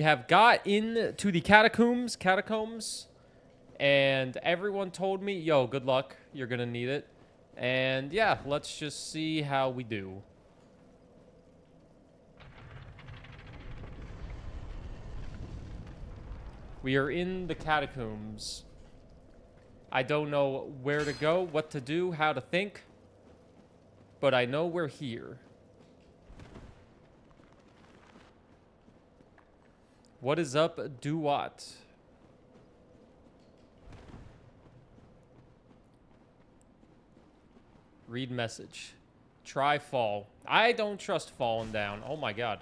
We have got into the catacombs, and everyone told me, yo, good luck. You're going to need it. And yeah, let's just see how we do. We are in the catacombs. I don't know where to go, what to do, how to think, but I know we're here. What is up? Do what? Read message. Try fall. I don't trust falling down. Oh my god.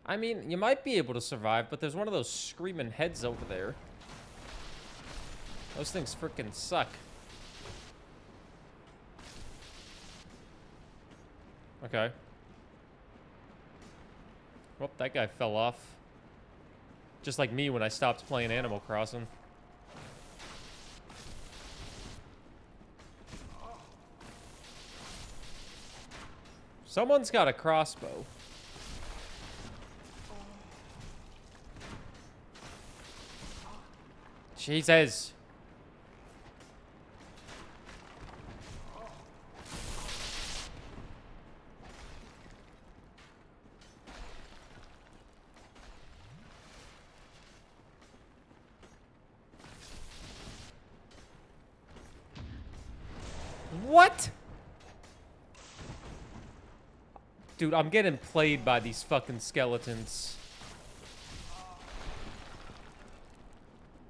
I mean, you might be able to survive, but there's one of those screaming heads over there. Those things freaking suck. Okay. Well, that guy fell off. Just like me when I stopped playing Animal Crossing. Someone's got a crossbow. Jesus. What? Dude, I'm getting played by these fucking skeletons.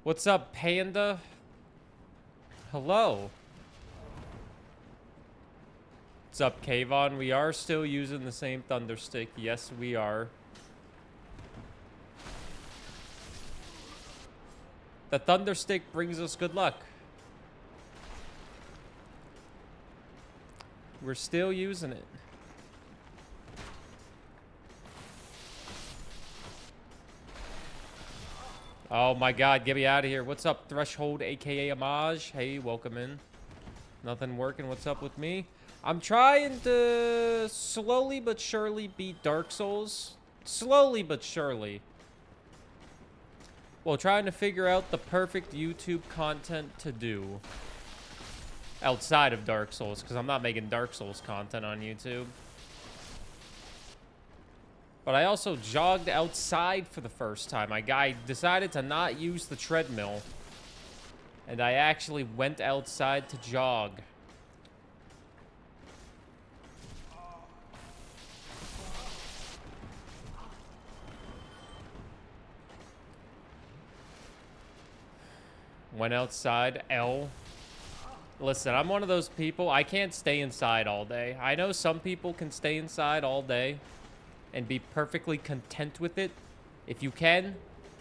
What's up, Panda? Hello. What's up, Kayvon? We are still using the same thunder stick. Yes, we are. The thunder stick brings us good luck. We're still using it. Oh my god, get me out of here. What's up, Threshold, aka Amaj? Hey, welcome in. Nothing working. What's up with me? I'm trying to slowly but surely beat Dark Souls. Slowly but surely. Well, trying to figure out the perfect YouTube content to do. Outside of Dark Souls, because I'm not making Dark Souls content on YouTube. But I also jogged outside for the first time. I decided to not use the treadmill. And I actually went outside to jog. Went outside. L. Listen, I'm one of those people. I can't stay inside all day. I know some people can stay inside all day and be perfectly content with it. If you can,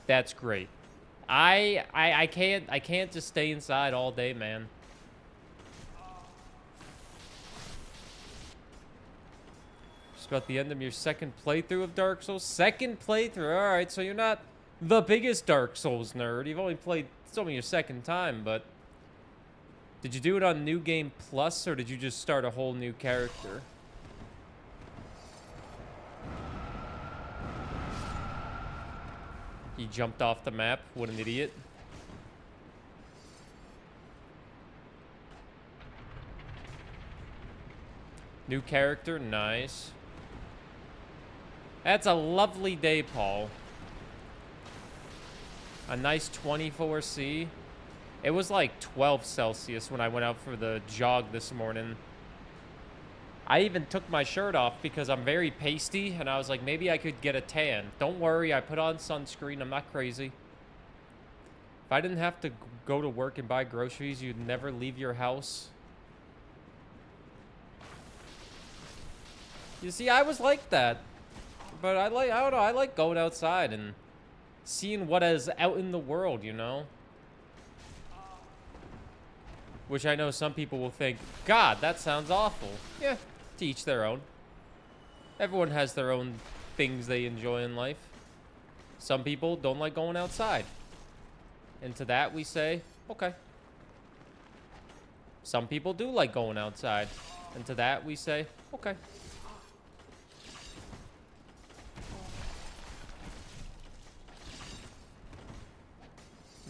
that's great. I can't just stay inside all day, man. Just about the end of your second playthrough of Dark Souls. Second playthrough. All right, so you're not the biggest Dark Souls nerd. You've only played, it's only your second time, but did you do it on New Game Plus, or did you just start a whole new character? He jumped off the map. What an idiot. New character. Nice. That's a lovely day, Paul. A nice 24°C. It was like 12 Celsius when I went out for the jog this morning. I even took my shirt off because I'm very pasty, and I was like, maybe I could get a tan. Don't worry, I put on sunscreen. I'm not crazy. If I didn't have to go to work and buy groceries, you'd never leave your house. You see, I was like that. But I don't know, I like going outside and seeing what is out in the world, you know? Which I know some people will think, God, that sounds awful. Yeah, to each their own. Everyone has their own things they enjoy in life. Some people don't like going outside. And to that we say, okay. Some people do like going outside. And to that we say, okay.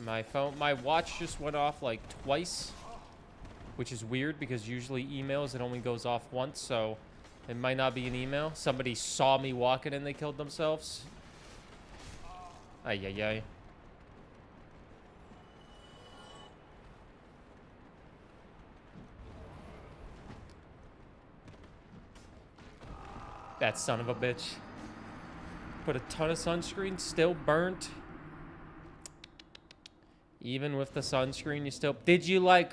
My watch just went off like twice, which is weird because usually emails, it only goes off once, so it might not be an email. Somebody saw me walking and they killed themselves. Ay, ay, ay. That son of a bitch. Put a ton of sunscreen, still burnt. Even with the sunscreen, you still... Did you, like,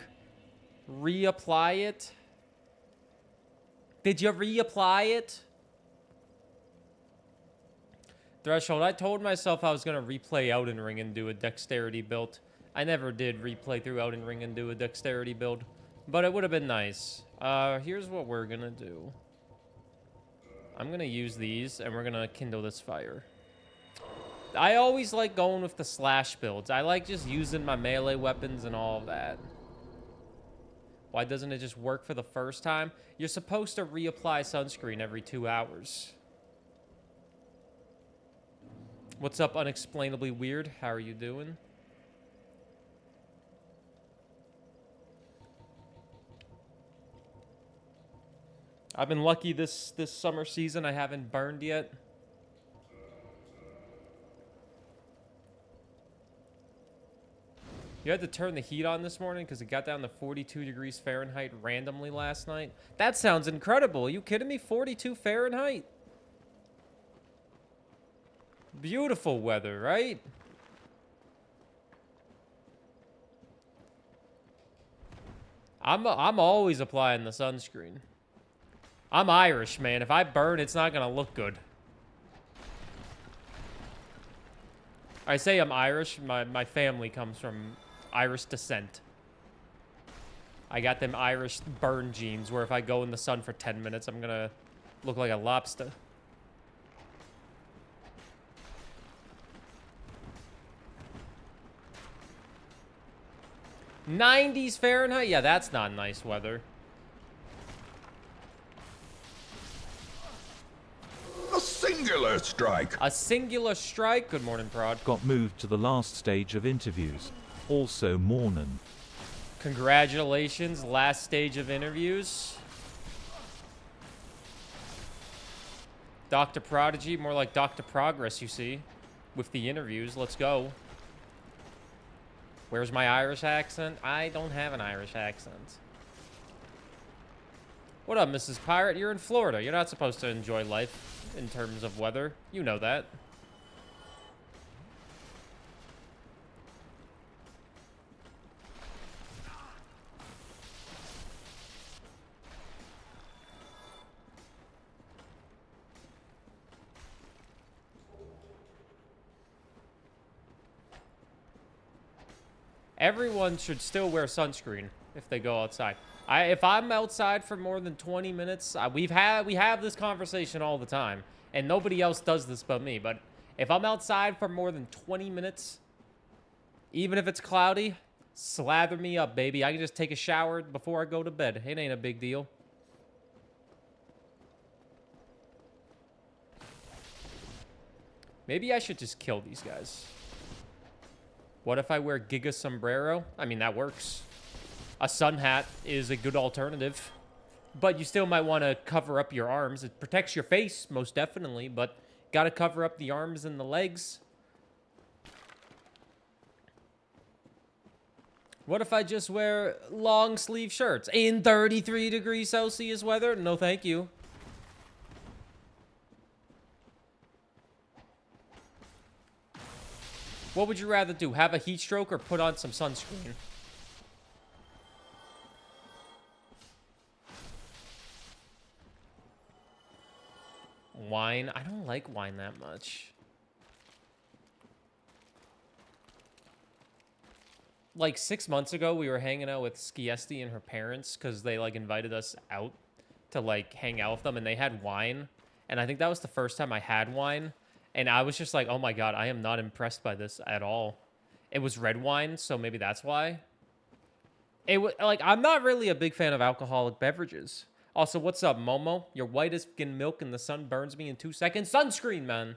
reapply it? Did you reapply it? Threshold, I told myself I was going to replay Elden Ring and do a dexterity build. I never did replay through Elden Ring and do a dexterity build. But it would have been nice. Here's what we're going to do. I'm going to use these, and we're going to kindle this fire. I always like going with the slash builds. I like just using my melee weapons and all of that. Why doesn't it just work for the first time? You're supposed to reapply sunscreen every 2 hours. What's up, Unexplainably Weird? How are you doing? I've been lucky this summer season. I haven't burned yet. You had to turn the heat on this morning because it got down to 42 degrees Fahrenheit randomly last night. That sounds incredible. Are you kidding me? 42 Fahrenheit? Beautiful weather, right? I'm always applying the sunscreen. I'm Irish, man. If I burn, it's not gonna look good. I say I'm Irish. My family comes from Irish descent. I got them Irish burn genes where if I go in the sun for 10 minutes, I'm gonna look like a lobster. '90s Fahrenheit? Yeah, that's not nice weather. A singular strike. A singular strike? Good morning, Prod. Got moved to the last stage of interviews. Also morning. Congratulations, last stage of interviews. Dr. Prodigy, more like Dr. Progress, you see. With the interviews, let's go. Where's my Irish accent? I don't have an Irish accent. What up, Mrs. Pirate? You're in Florida. You're not supposed to enjoy life in terms of weather. You know that. Everyone should still wear sunscreen if they go outside. If I'm outside for more than 20 minutes, we have this conversation all the time, and nobody else does this but me. But if I'm outside for more than 20 minutes, even if it's cloudy, slather me up, baby. I can just take a shower before I go to bed. It ain't a big deal. Maybe I should just kill these guys. What if I wear Giga Sombrero? I mean, that works. A sun hat is a good alternative. But you still might want to cover up your arms. It protects your face, most definitely, but gotta cover up the arms and the legs. What if I just wear long sleeve shirts in 33 degrees Celsius weather? No, thank you. What would you rather do? Have a heat stroke or put on some sunscreen? Wine? I don't like wine that much. Like 6 months ago, we were hanging out with Skiesti and her parents because they like invited us out to like hang out with them, and they had wine. And I think that was the first time I had wine. And I was just like, oh my God, I am not impressed by this at all. It was red wine, so maybe that's why. It was like, I'm not really a big fan of alcoholic beverages. Also, what's up, Momo? Your white as skin milk and the sun burns me in 2 seconds. Sunscreen, man.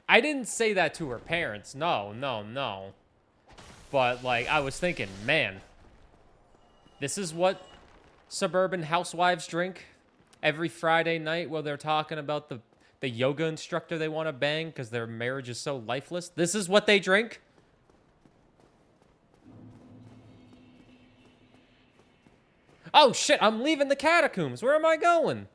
I didn't say that to her parents. No, no, no. But, like, I was thinking, man, this is what suburban housewives drink every Friday night while they're talking about the yoga instructor they want to bang because their marriage is so lifeless. This is what they drink? Oh, shit, I'm leaving the catacombs. Where am I going?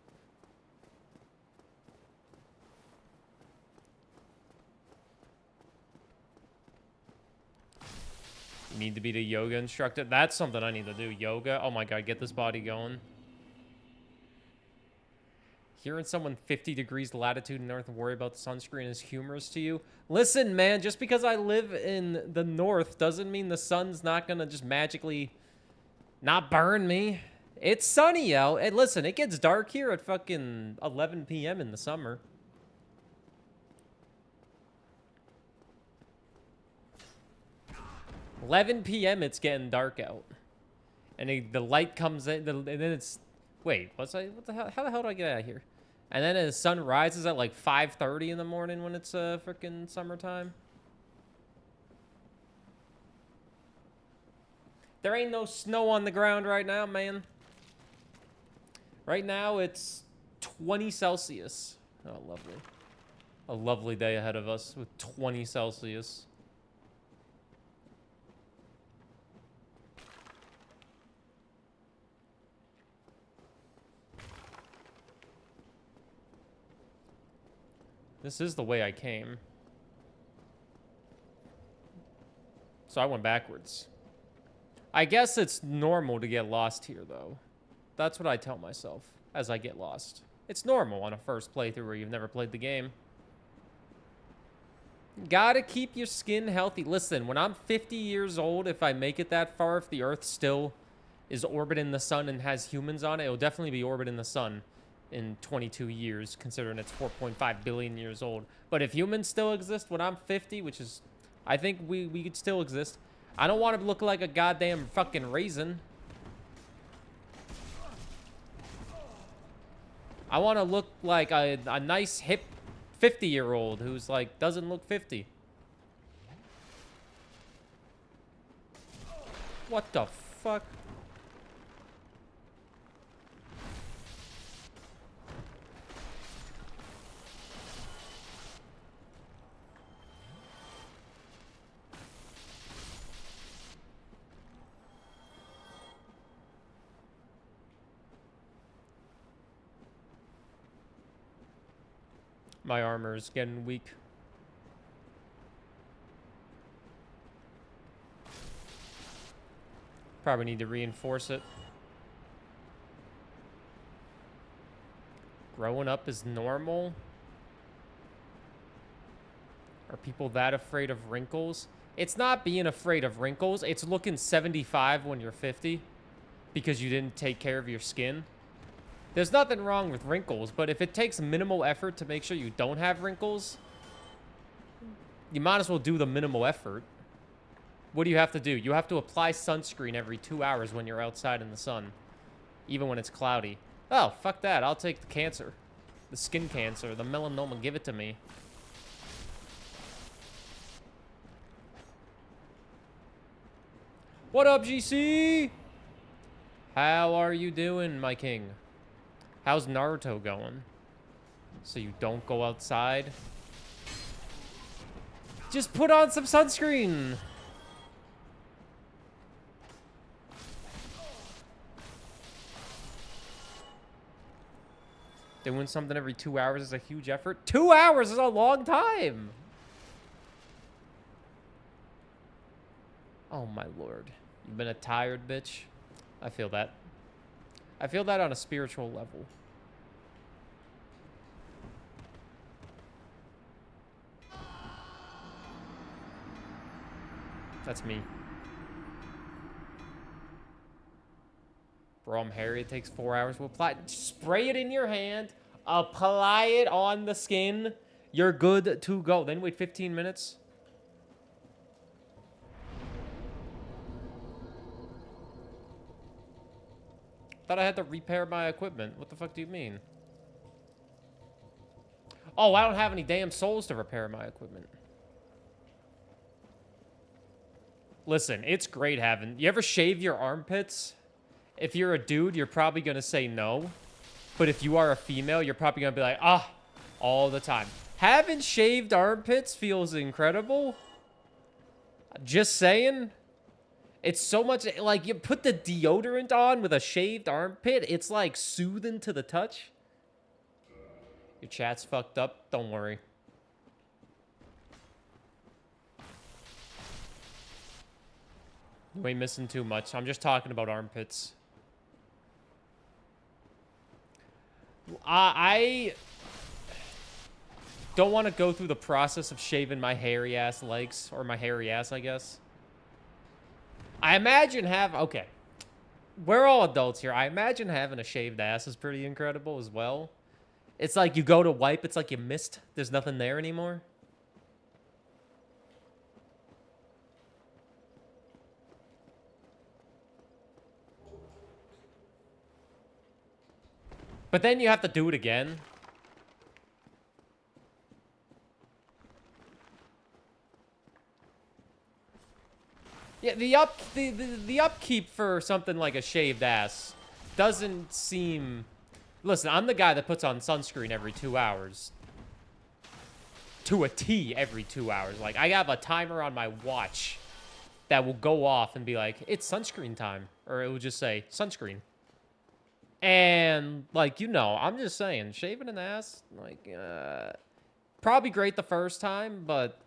You need to be the yoga instructor. That's something I need to do. Yoga. Oh, my God. Get this body going. Hearing someone 50 degrees latitude north and worry about the sunscreen is humorous to you. Listen, man, just because I live in the north doesn't mean the sun's not going to just magically not burn me. It's sunny out. And listen, it gets dark here at fucking 11 p.m. in the summer. p.m. it's getting dark out. And the light comes in, and then it's... Wait, what the hell? How the hell do I get out of here? And then the sun rises at like 5:30 in the morning when it's freaking summertime. There ain't no snow on the ground right now, man. Right now it's 20 Celsius. Oh, lovely. A lovely day ahead of us with 20 Celsius. This is the way I came. So I went backwards. I guess it's normal to get lost here, though. That's what I tell myself as I get lost. It's normal on a first playthrough where you've never played the game. Gotta keep your skin healthy. Listen, when I'm 50 years old, if I make it that far, if the Earth still is orbiting the sun and has humans on it, it'll definitely be orbiting the sun in 22 years, considering it's 4.5 billion years old. But if humans still exist when I'm 50, which is, I think we could still exist. I don't want to look like a goddamn fucking raisin. I want to look like a nice, hip 50-year-old who's like, doesn't look 50. What the fuck? My armor is getting weak. Probably need to reinforce it. Growing up is normal? Are people that afraid of wrinkles? It's not being afraid of wrinkles. It's looking 75 when you're 50 because you didn't take care of your skin. There's nothing wrong with wrinkles, but if it takes minimal effort to make sure you don't have wrinkles, you might as well do the minimal effort. What do you have to do? You have to apply sunscreen every 2 hours when you're outside in the sun, even when it's cloudy. Oh, fuck that. I'll take the cancer. The skin cancer, the melanoma. Give it to me. What up, GC? How are you doing, my king? How's Naruto going? So you don't go outside? Just put on some sunscreen! Doing something every 2 hours is a huge effort. 2 hours is a long time! Oh my lord. You've been a tired bitch? I feel that. I feel that on a spiritual level. That's me. Bro, I'm hairy. It takes 4 hours to apply. Spray it in your hand. Apply it on the skin. You're good to go. Then wait 15 minutes. Thought I had to repair my equipment. What the fuck do you mean? Oh, I don't have any damn souls to repair my equipment. Listen, it's great having... You ever shave your armpits? If you're a dude, you're probably going to say no. But if you are a female, you're probably going to be like, ah, all the time. Having shaved armpits feels incredible. Just saying. It's so much... Like, you put the deodorant on with a shaved armpit. It's, like, soothing to the touch. Your chat's fucked up. Don't worry. You ain't missing too much. I'm just talking about armpits. I don't want to go through the process of shaving my hairy ass legs. Or my hairy ass, I guess. I imagine okay. We're all adults here. I imagine having a shaved ass is pretty incredible as well. It's like you go to wipe, it's like you missed. There's nothing there anymore. But then you have to do it again. Yeah, the upkeep for something like a shaved ass doesn't seem... Listen, I'm the guy that puts on sunscreen every 2 hours. To a T every 2 hours. Like, I have a timer on my watch that will go off and be like, it's sunscreen time. Or it will just say, sunscreen. And, like, you know, I'm just saying, shaving an ass, like, probably great the first time, but...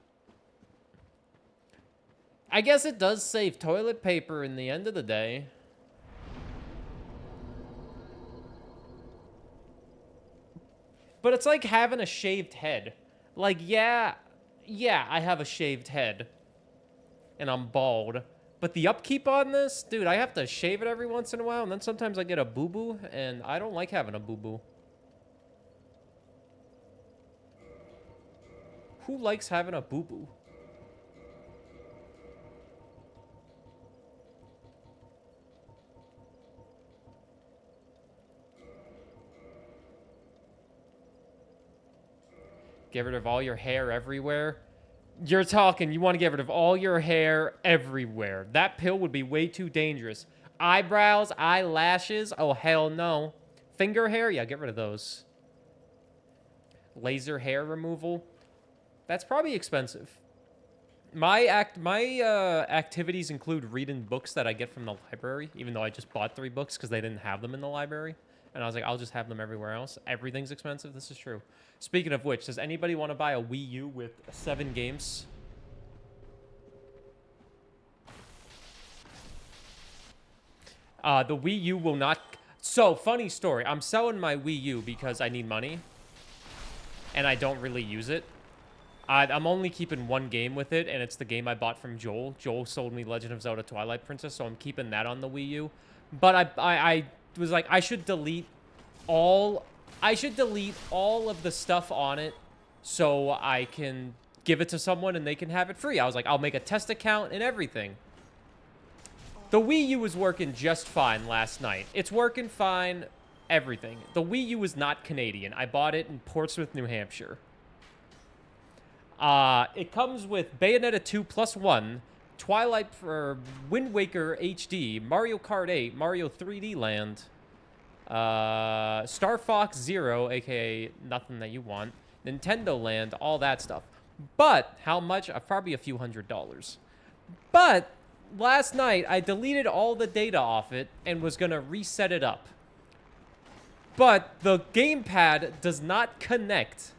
I guess it does save toilet paper in the end of the day. But it's like having a shaved head. Like, yeah, I have a shaved head. And I'm bald. But the upkeep on this, dude, I have to shave it every once in a while. And then sometimes I get a boo-boo. And I don't like having a boo-boo. Who likes having a boo-boo? Get rid of all your hair everywhere? You're talking, you want to get rid of all your hair everywhere. That pill would be way too dangerous. Eyebrows, eyelashes, oh hell no. Finger hair, yeah, get rid of those. Laser hair removal, that's probably expensive. My activities include reading books that I get from the library, even though I just bought 3 books because they didn't have them in the library. And I was like, I'll just have them everywhere else. Everything's expensive. This is true. Speaking of which, does anybody want to buy a Wii U with 7 games? The Wii U will not... So, funny story. I'm selling my Wii U because I need money. And I don't really use it. I'm only keeping 1 game with it, and it's the game I bought from Joel. Joel sold me Legend of Zelda Twilight Princess, so I'm keeping that on the Wii U. But I was like, I should delete all of the stuff on it so I can give it to someone and they can have it free. I was like, I'll make a test account and everything. The Wii U was working just fine last night. It's working fine, everything. The Wii U is not Canadian. I bought it in Portsmouth, New Hampshire. It comes with Bayonetta 2 plus 1, Twilight for Wind Waker HD, Mario Kart 8, Mario 3D Land, Star Fox Zero, aka nothing that you want, Nintendo Land, all that stuff. But how much? Probably a few $100s. But last night I deleted all the data off it and was gonna reset it up. But the gamepad does not connect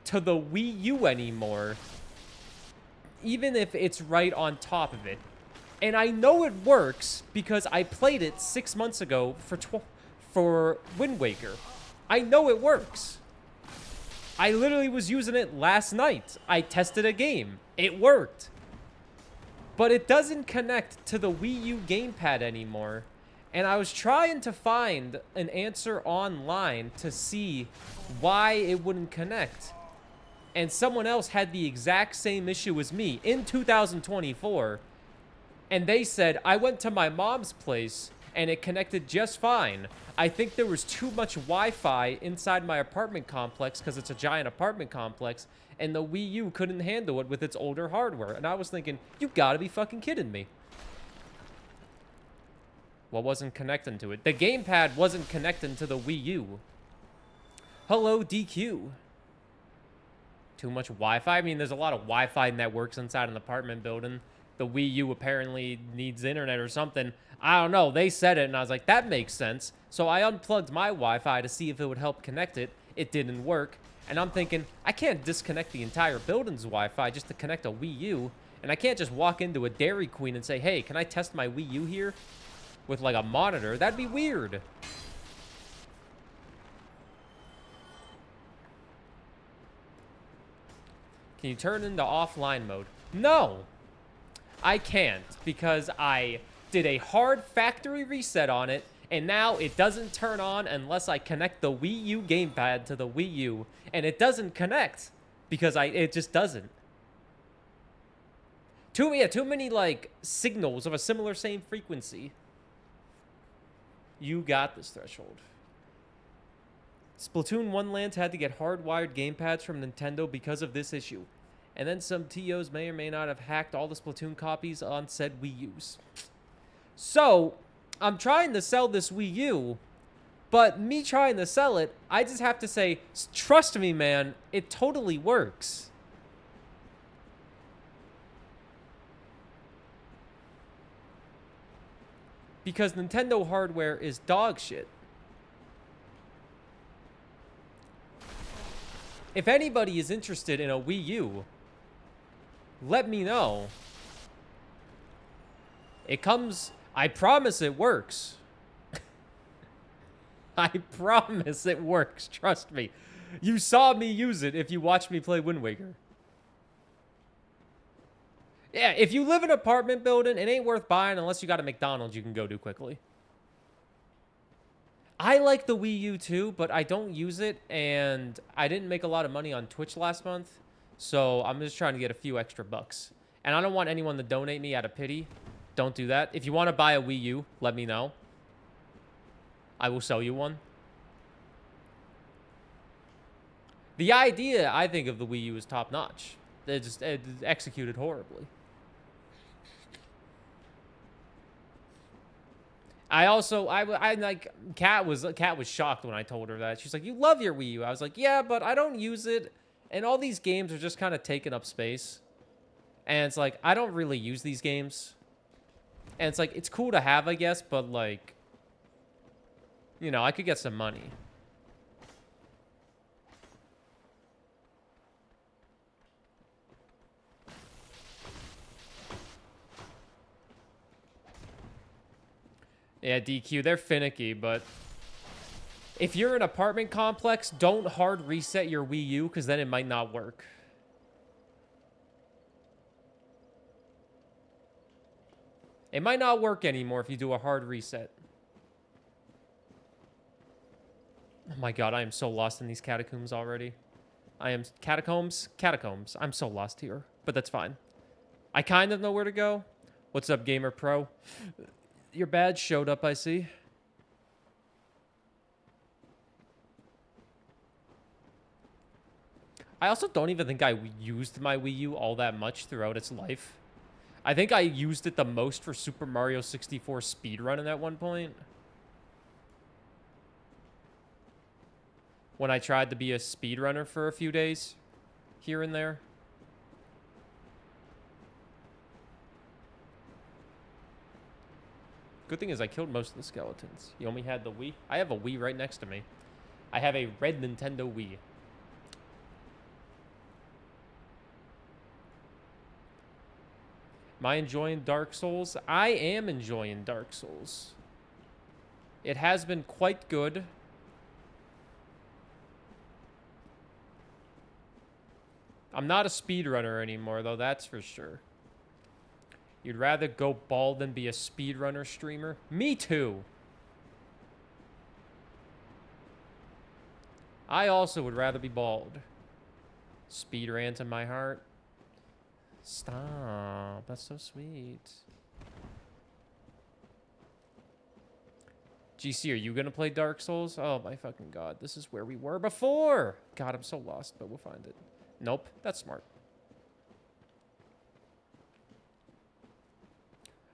to the Wii U anymore, even if it's right on top of it. And I know it works because I played it 6 months ago for Wind Waker. I know it works. I literally was using it last night. I tested a game. It worked. But it doesn't connect to the Wii U gamepad anymore. And I was trying to find an answer online to see why it wouldn't connect. And someone else had the exact same issue as me in 2024. And they said, I went to my mom's place and it connected just fine. I think there was too much Wi-Fi inside my apartment complex because it's a giant apartment complex, and the Wii U couldn't handle it with its older hardware. And I was thinking, you gotta be fucking kidding me. What wasn't connecting to it? The gamepad wasn't connecting to the Wii U. Hello, DQ. Too much Wi-Fi? I mean, there's a lot of Wi-Fi networks inside an apartment building. The Wii U apparently needs internet or something. I don't know. They said it, and I was like, that makes sense. So I unplugged my Wi-Fi to see if it would help connect it. It didn't work. And I'm thinking, I can't disconnect the entire building's Wi-Fi just to connect a Wii U. And I can't just walk into a Dairy Queen and say, hey, can I test my Wii U here? With, like, a monitor. That'd be weird. Can you turn into offline mode? No. I can't, because I did a hard factory reset on it, and now it doesn't turn on unless I connect the Wii U gamepad to the Wii U, and it doesn't connect because it just doesn't. Too many like signals of a similar same frequency. You got this, Threshold. Splatoon 1 lands had to get hardwired gamepads from Nintendo because of this issue. And then some TOs may or may not have hacked all the Splatoon copies on said Wii U's. So, I'm trying to sell this Wii U, but me trying to sell it, I just have to say, trust me, man, it totally works. Because Nintendo hardware is dog shit. If anybody is interested in a Wii U, let me know. It comes... I promise it works. I promise it works. Trust me. You saw me use it if you watched me play Wind Waker. Yeah, if you live in an apartment building, it ain't worth buying unless you got a McDonald's you can go to quickly. I like the Wii U too, but I don't use it, and I didn't make a lot of money on Twitch last month, so I'm just trying to get a few extra bucks. And I don't want anyone to donate me out of pity. Don't do that. If you want to buy a Wii U, let me know. I will sell you one. The idea, I think, of the Wii U is top-notch. It's executed horribly. I like, Kat was shocked when I told her that. She's like, you love your Wii U. I was like, yeah, but I don't use it. And all these games are just kind of taking up space. And it's like, I don't really use these games. And it's like, it's cool to have, I guess, but like, you know, I could get some money. Yeah, DQ, they're finicky, but if you're in an apartment complex, don't hard reset your Wii U, because then it might not work. It might not work anymore if you do a hard reset. Oh my god, I am so lost in these catacombs already. I am... Catacombs? Catacombs. I'm so lost here, but that's fine. I kind of know where to go. What's up, Gamer Pro? Your badge showed up, I see. I also don't even think I used my Wii U all that much throughout its life. I think I used it the most for Super Mario 64 speedrunning at one point. When I tried to be a speedrunner for a few days, here and there. Good thing is I killed most of the skeletons. You only had the Wii? I have a Wii right next to me. I have a red Nintendo Wii. Am I enjoying Dark Souls? I am enjoying Dark Souls. It has been quite good. I'm not a speedrunner anymore, though, that's for sure. You'd rather go bald than be a speedrunner streamer? Me too. I also would rather be bald. Speed rant in my heart. Stop. That's so sweet. GC, are you gonna play Dark Souls? Oh my fucking god, this is where we were before. God, I'm so lost, but we'll find it. Nope, that's smart.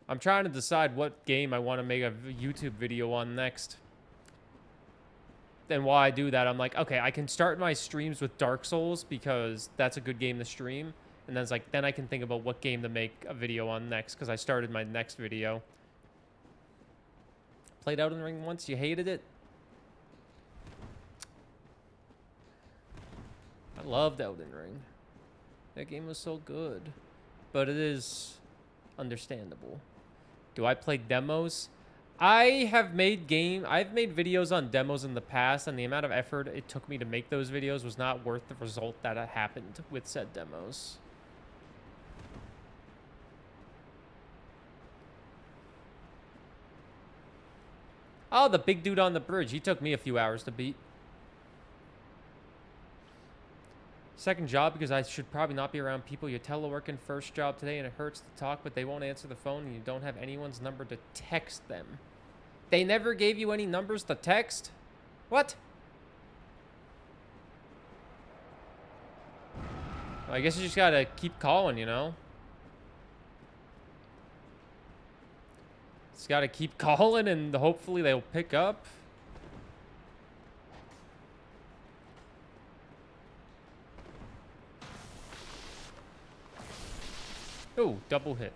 I'm trying to decide what game I want to make a YouTube video on next. And while I do that, I'm like, okay, I can start my streams with Dark Souls because that's a good game to stream. And then it's like, then I can think about what game to make a video on next because I started my next video. Played Elden Ring once, you hated it? I loved Elden Ring. That game was so good. But it is understandable. Do I play demos? I've made videos on demos in the past, and the amount of effort it took me to make those videos was not worth the result that happened with said demos. Oh, the big dude on the bridge. He took me a few hours to beat. Second job because I should probably not be around people. You're teleworking. First job today and it hurts to talk, but they won't answer the phone and you don't have anyone's number to text them. They never gave you any numbers to text? What? Well, I guess you just gotta keep calling, you know? Just gotta keep calling and hopefully they'll pick up. Oh, double hit.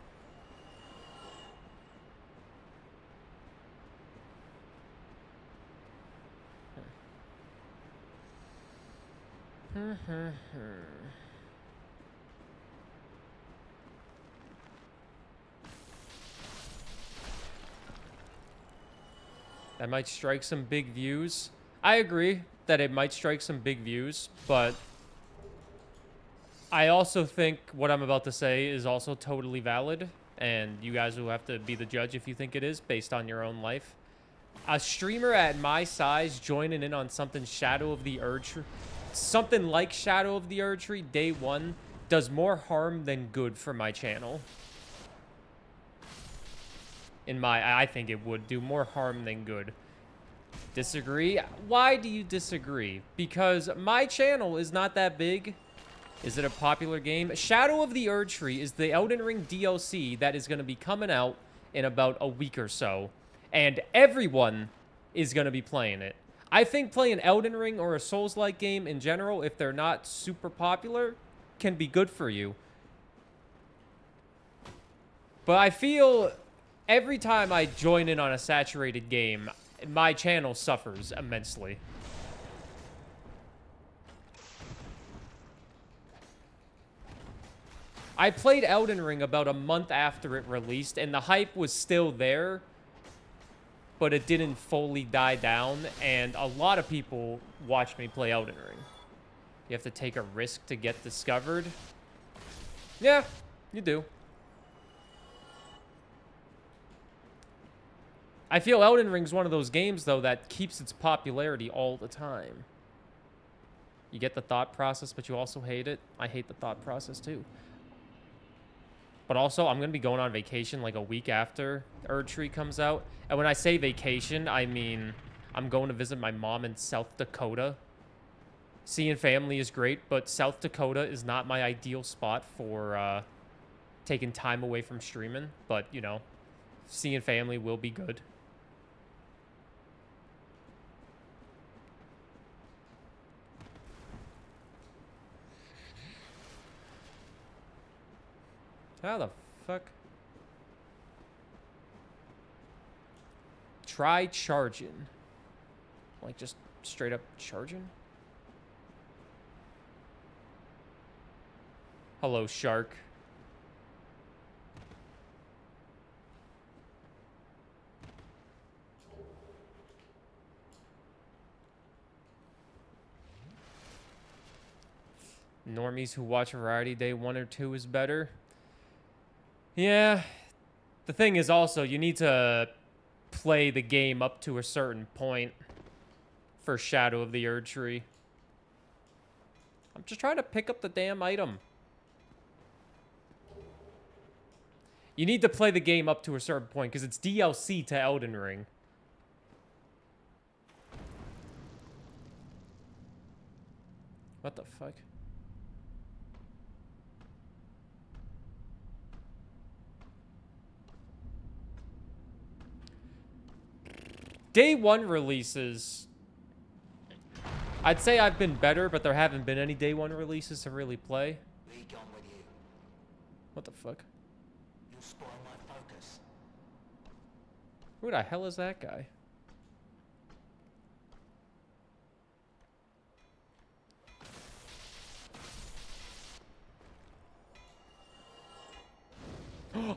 That might strike some big views. I agree that it might strike some big views, but I also think what I'm about to say is also totally valid, and you guys will have to be the judge if you think it is based on your own life. A streamer at my size joining in on something something like Shadow of the Erdtree day one does more harm than good for my channel. I think it would do more harm than good. Disagree? Why do you disagree? Because my channel is not that big. Is it a popular game? Shadow of the Erdtree is the Elden Ring DLC that is going to be coming out in about a week or so. And everyone is going to be playing it. I think playing Elden Ring or a Souls-like game in general, if they're not super popular, can be good for you. But I feel every time I join in on a saturated game, my channel suffers immensely. I played Elden Ring about a month after it released, and the hype was still there, but it didn't fully die down, and a lot of people watched me play Elden Ring. You have to take a risk to get discovered. Yeah, you do. I feel Elden Ring's one of those games, though, that keeps its popularity all the time. You get the thought process, but you also hate it. I hate the thought process, too. But also, I'm going to be going on vacation like a week after Erdtree comes out. And when I say vacation, I mean I'm going to visit my mom in South Dakota. Seeing family is great, but South Dakota is not my ideal spot for taking time away from streaming. But, you know, seeing family will be good. How the fuck? Try charging. Like, just straight up charging? Hello, shark. Normies who watch Variety Day 1 or 2 is better. Yeah, the thing is also, you need to play the game up to a certain point for Shadow of the Erdtree. I'm just trying to pick up the damn item. You need to play the game up to a certain point, because it's DLC to Elden Ring. What the fuck? Day 1 releases. I'd say I've been better, but there haven't been any Day 1 releases to really play. Be gone with you. What the fuck? You'll spoil my focus. Who the hell is that guy?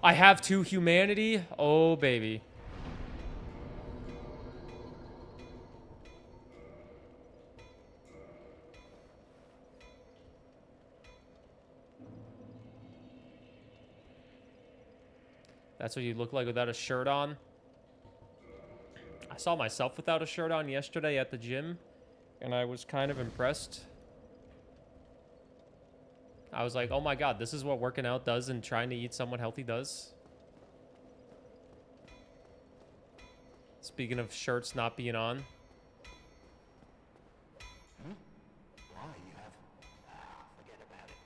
I have 2 humanity? Oh, baby. That's what you look like without a shirt on. I saw myself without a shirt on yesterday at the gym, and I was kind of impressed. I was like, oh my god, this is what working out does and trying to eat somewhat healthy does. Speaking of shirts not being on. Why, you have... forget about it.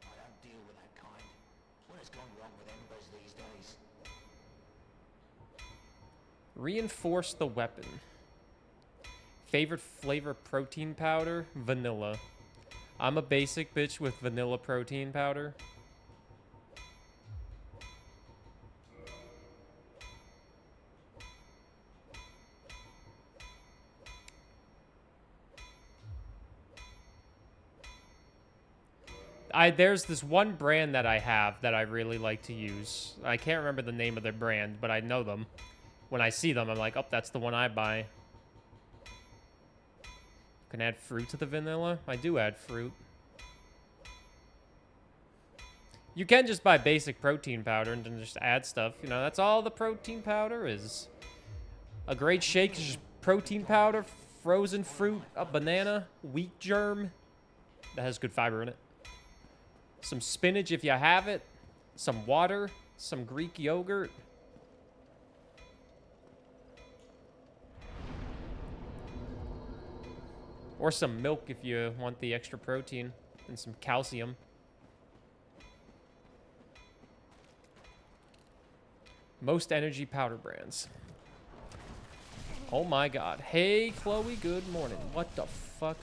I don't deal with that kind. What has gone wrong with embers these days? Reinforce the weapon. Favorite flavor protein powder? Vanilla. I'm a basic bitch with vanilla protein powder. There's this one brand that I have that I really like to use. I can't remember the name of their brand, but I know them. When I see them, I'm like, oh, that's the one I buy. Can add fruit to the vanilla? I do add fruit. You can just buy basic protein powder and then just add stuff. You know, that's all the protein powder is. A great shake is just protein powder, frozen fruit, a banana, wheat germ. That has good fiber in it. Some spinach if you have it. Some water. Some Greek yogurt. Or some milk if you want the extra protein. And some calcium. Most energy powder brands. Oh my god. Hey, Chloe, good morning. What the fuck?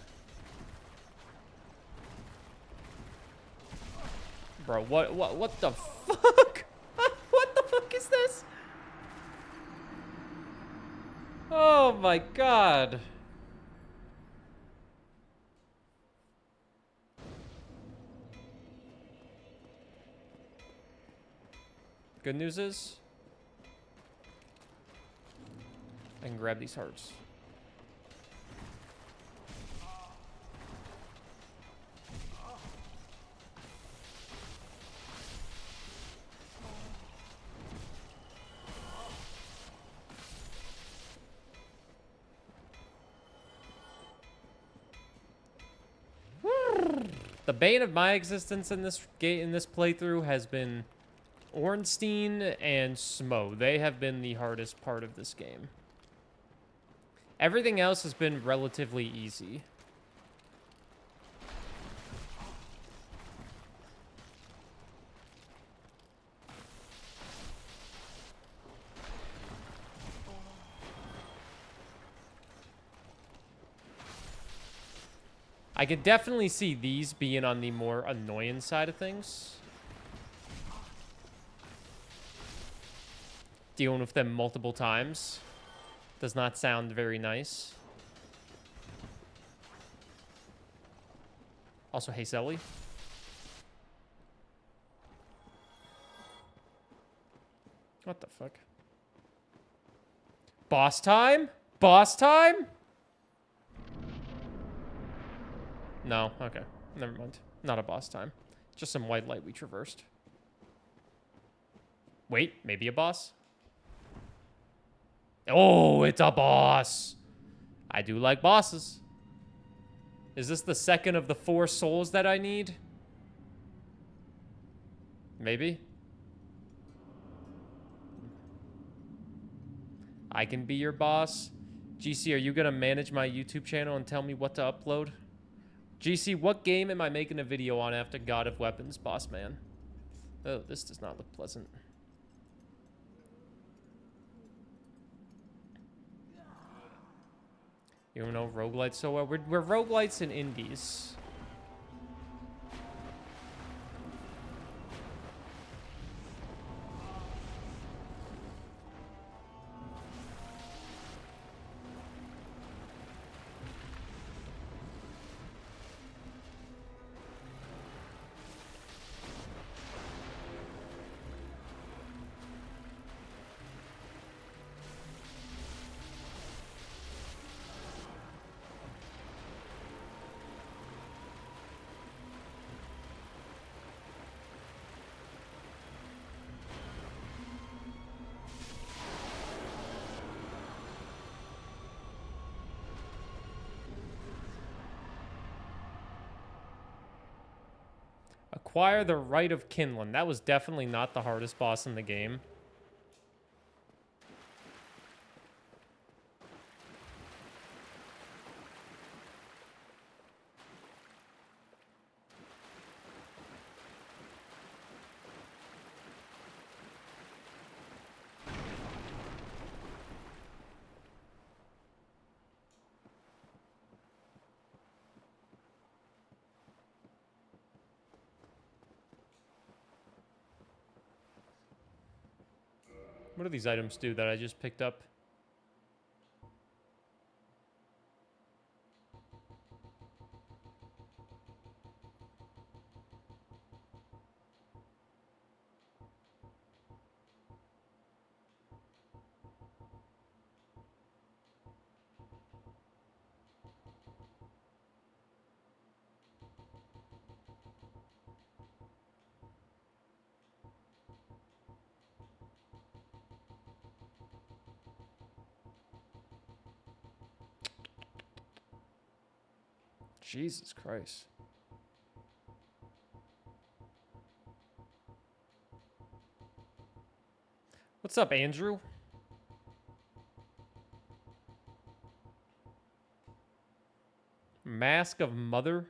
Bro, what the fuck? What the fuck is this? Oh my god. Good news is I can grab these hearts. The bane of my existence in this playthrough has been Ornstein and Smo. They have been the hardest part of this game. Everything else has been relatively easy. I could definitely see these being on the more annoying side of things. Dealing with them multiple times does not sound very nice. Also, hey, Selly. What the fuck? Boss time? Boss time? No, okay. Never mind. Not a boss time. Just some white light we traversed. Wait, maybe a boss? Oh, it's a boss. I do like bosses. Is this the second of the 4 souls that I need? Maybe. I can be your boss. GC, are you going to manage my YouTube channel and tell me what to upload? GC, what game am I making a video on after God of Weapons, boss man? Oh, this does not look pleasant. You don't know roguelites so well? We're roguelites and indies. Acquire the Right of Kinlan. That was definitely not the hardest boss in the game. What do these items do that I just picked up? Jesus Christ. What's up, Andrew? Mask of Mother?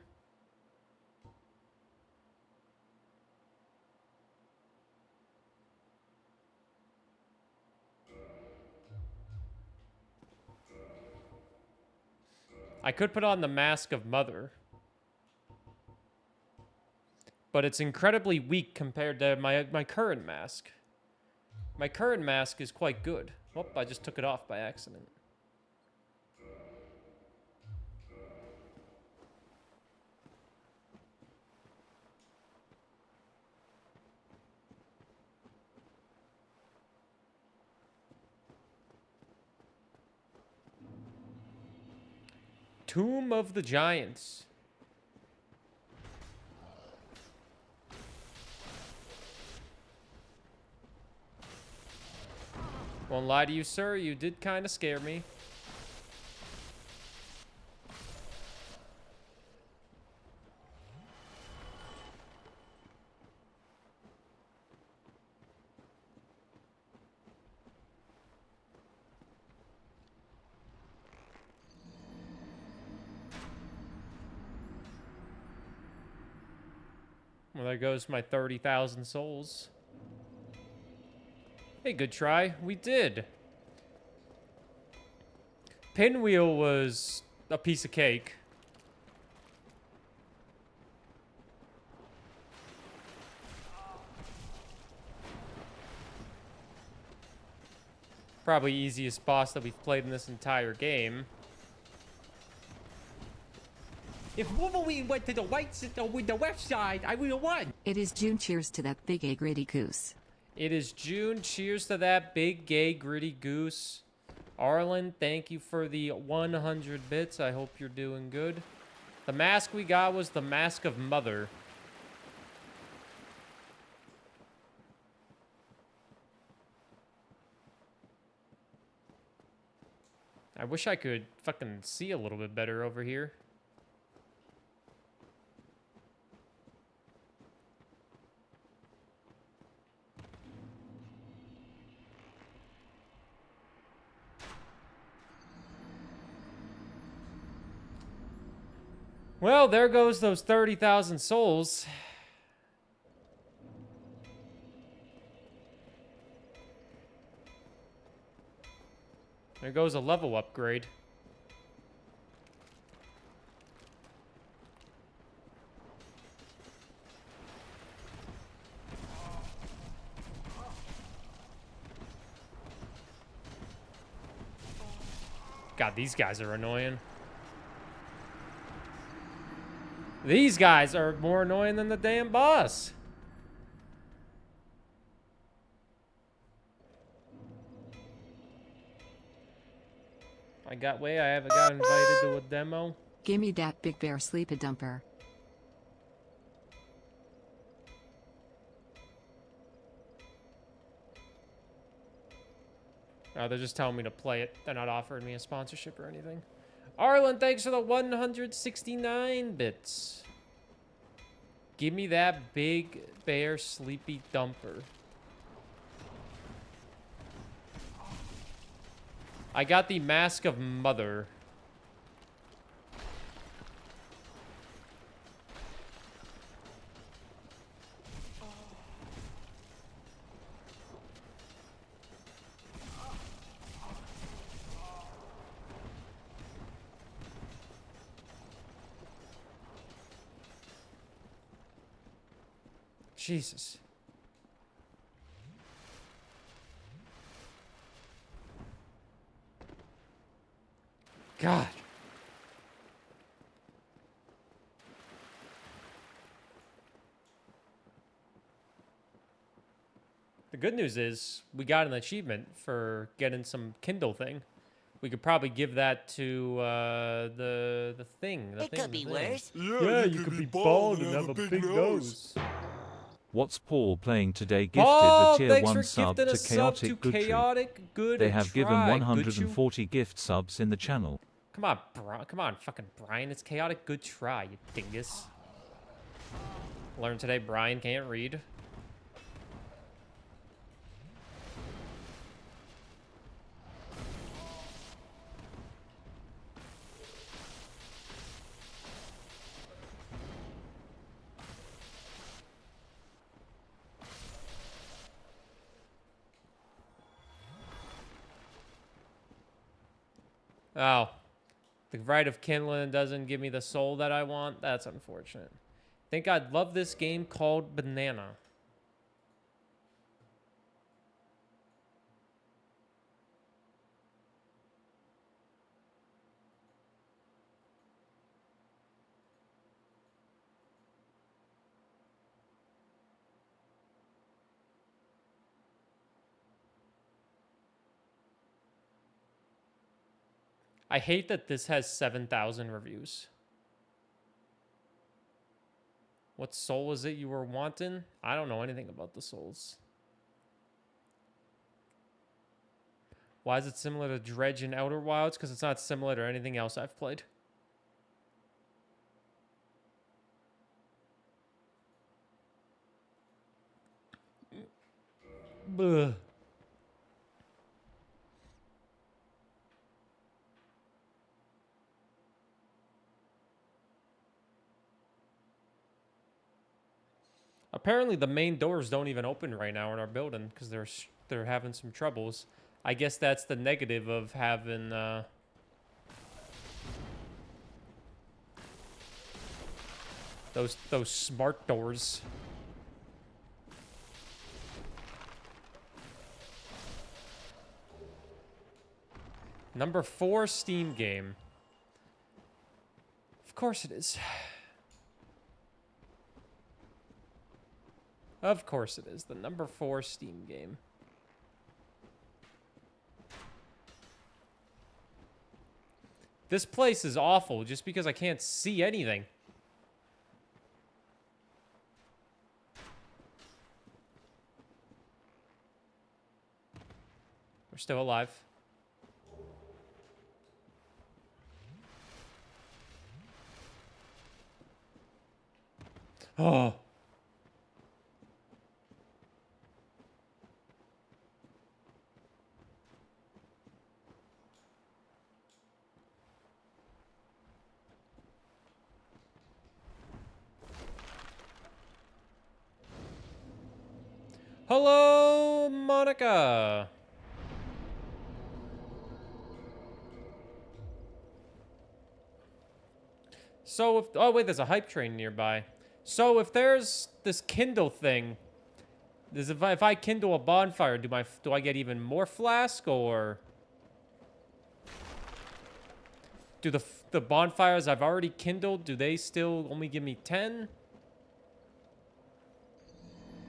I could put on the Mask of Mother, but it's incredibly weak compared to my current mask. My current mask is quite good. Oh, I just took it off by accident. Tomb of the Giants. Won't lie to you, sir. You did kind of scare me. Well, there goes my 30,000 souls. Hey, good try. We did. Pinwheel was a piece of cake. Probably easiest boss that we've played in this entire game. If Wolverine went to the with the left side, I would have won. It is June. Cheers to that big gay gritty goose. It is June. Cheers to that big, gay, gritty goose. Arlen, thank you for the 100 bits. I hope you're doing good. The mask we got was the Mask of Mother. I wish I could fucking see a little bit better over here. Well, there goes those 30,000 souls. There goes a level upgrade. God, these guys are annoying. These guys are more annoying than the damn boss. I haven't got invited to a demo. Gimme that big bear sleepy dumper. Oh, they're just telling me to play it. They're not offering me a sponsorship or anything. Arlen, thanks for the 169 bits. Give me that big bear sleepy dumper. I got the Mask of Mother. Jesus. God. The good news is we got an achievement for getting some Kindle thing. We could probably give that to the thing. It could be worse. Yeah, you could be bald and have a big nose. What's Paul playing today? Gifted Paul, a tier thanks 1 for sub gifting to a sub to Chaotic Good Tree. Good They have given Try. 140 gift subs in the channel. Come on, come on, fucking Brian. It's Chaotic Good Try, you dingus. Learned today Brian can't read. Oh. The Rite of Kindling doesn't give me the soul that I want. That's unfortunate. Think I'd love this game called Banana. I hate that this has 7,000 reviews. What soul is it you were wanting? I don't know anything about the souls. Why is it similar to Dredge and Outer Wilds? Because it's not similar to anything else I've played. Bleh. Apparently the main doors don't even open right now in our building because they're having some troubles. I guess that's the negative of having those smart doors. Number 4 Steam game. Of course it is. Of course it is. The number 4 Steam game. This place is awful just because I can't see anything. We're still alive. Oh. Hello, Monica. So if oh wait, there's a hype train nearby. So if there's this Kindle thing, if I kindle a bonfire, do I get even more flask, or do the bonfires I've already kindled, do they still only give me 10?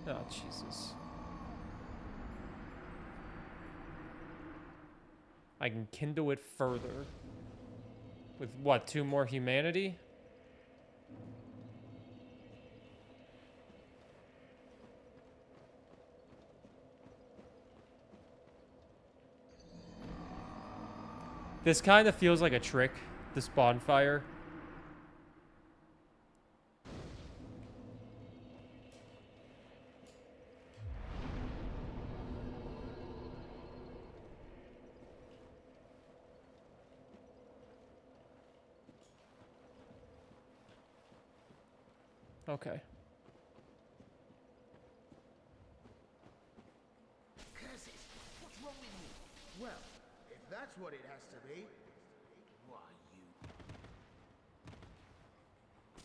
Oh Jesus. I can kindle it further. With what, 2 more humanity? This kind of feels like a trick, this bonfire. Okay. Curses! What's wrong with you? Well, if that's what it has to be. Why, you...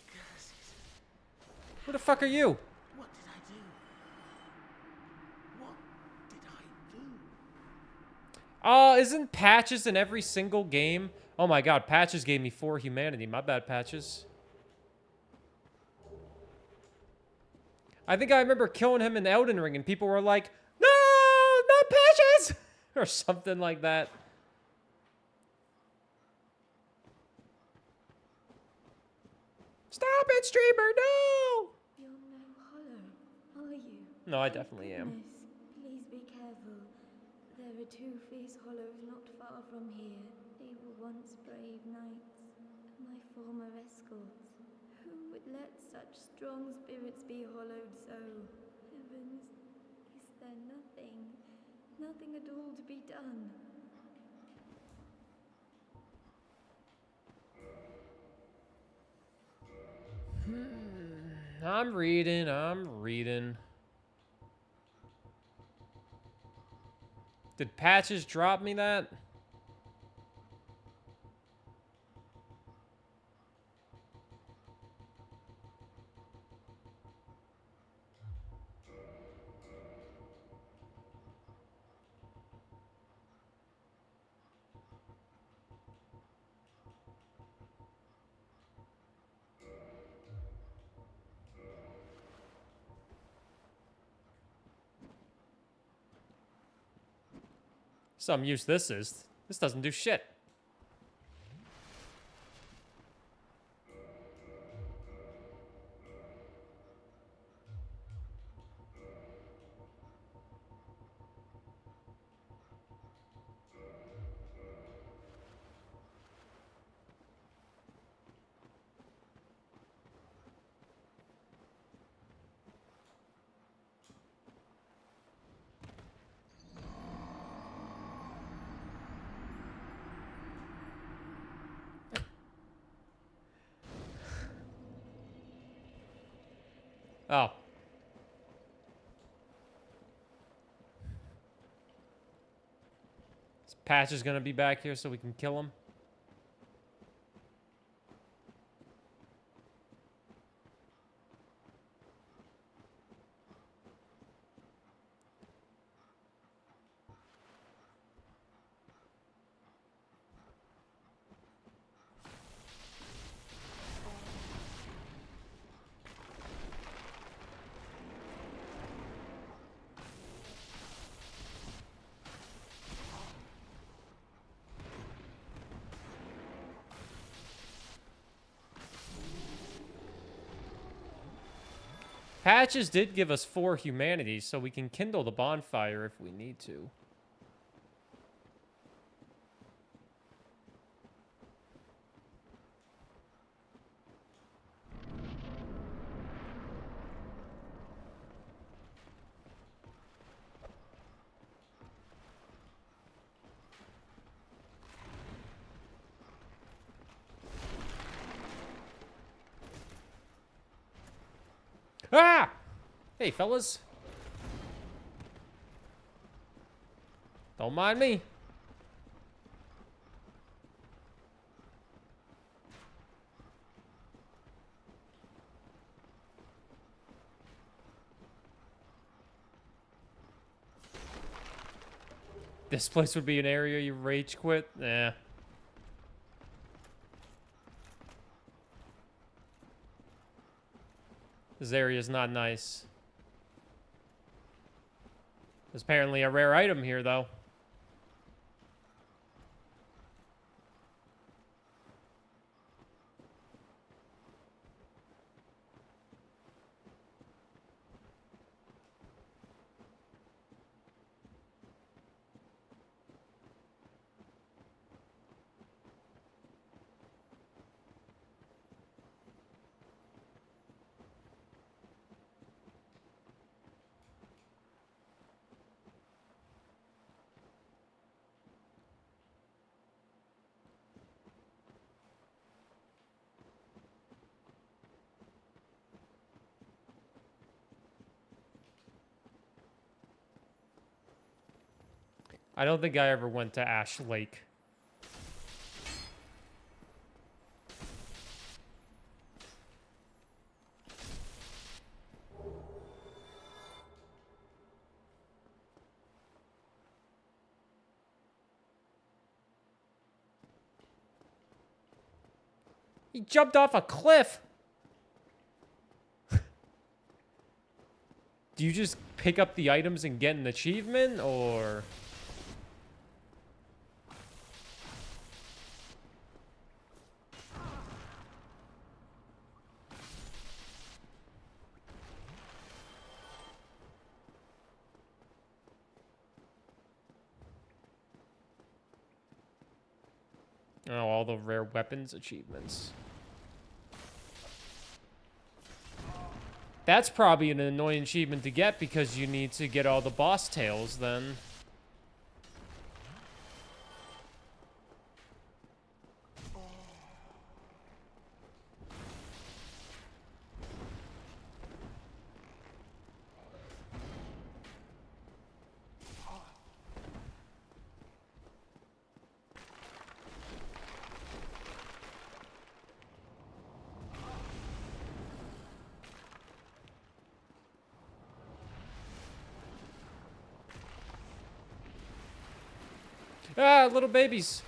Curses! Who the fuck are you? What did I do? What did I do? Isn't Patches in every single game? Oh my god, Patches gave me 4 humanity. My bad, Patches. I think I remember killing him in Elden Ring and people were like, no, not Patches! Or something like that. Stop it, streamer, no! You're no hollow, are you? No, I definitely am. Goodness, please be careful. There are 2 fierce hollows not far from here. They were once brave knights, my former escorts. Who would let such strong spirits be hollowed so? Heavens, is there nothing at all to be done? I'm reading. Did Patches drop me that? Some use this is. This doesn't do shit. Oh. This Patch is gonna be back here so we can kill him. Patches did give us 4 humanity, so we can kindle the bonfire if we need to. Ah! Hey, fellas. Don't mind me. This place would be an area you rage quit? Nah. This area is not nice. There's apparently a rare item here, though. I don't think I ever went to Ash Lake. He jumped off a cliff. Do you just pick up the items and get an achievement, or... Oh, all the rare weapons achievements. That's probably an annoying achievement to get because you need to get all the boss tails then. Ah, little babies.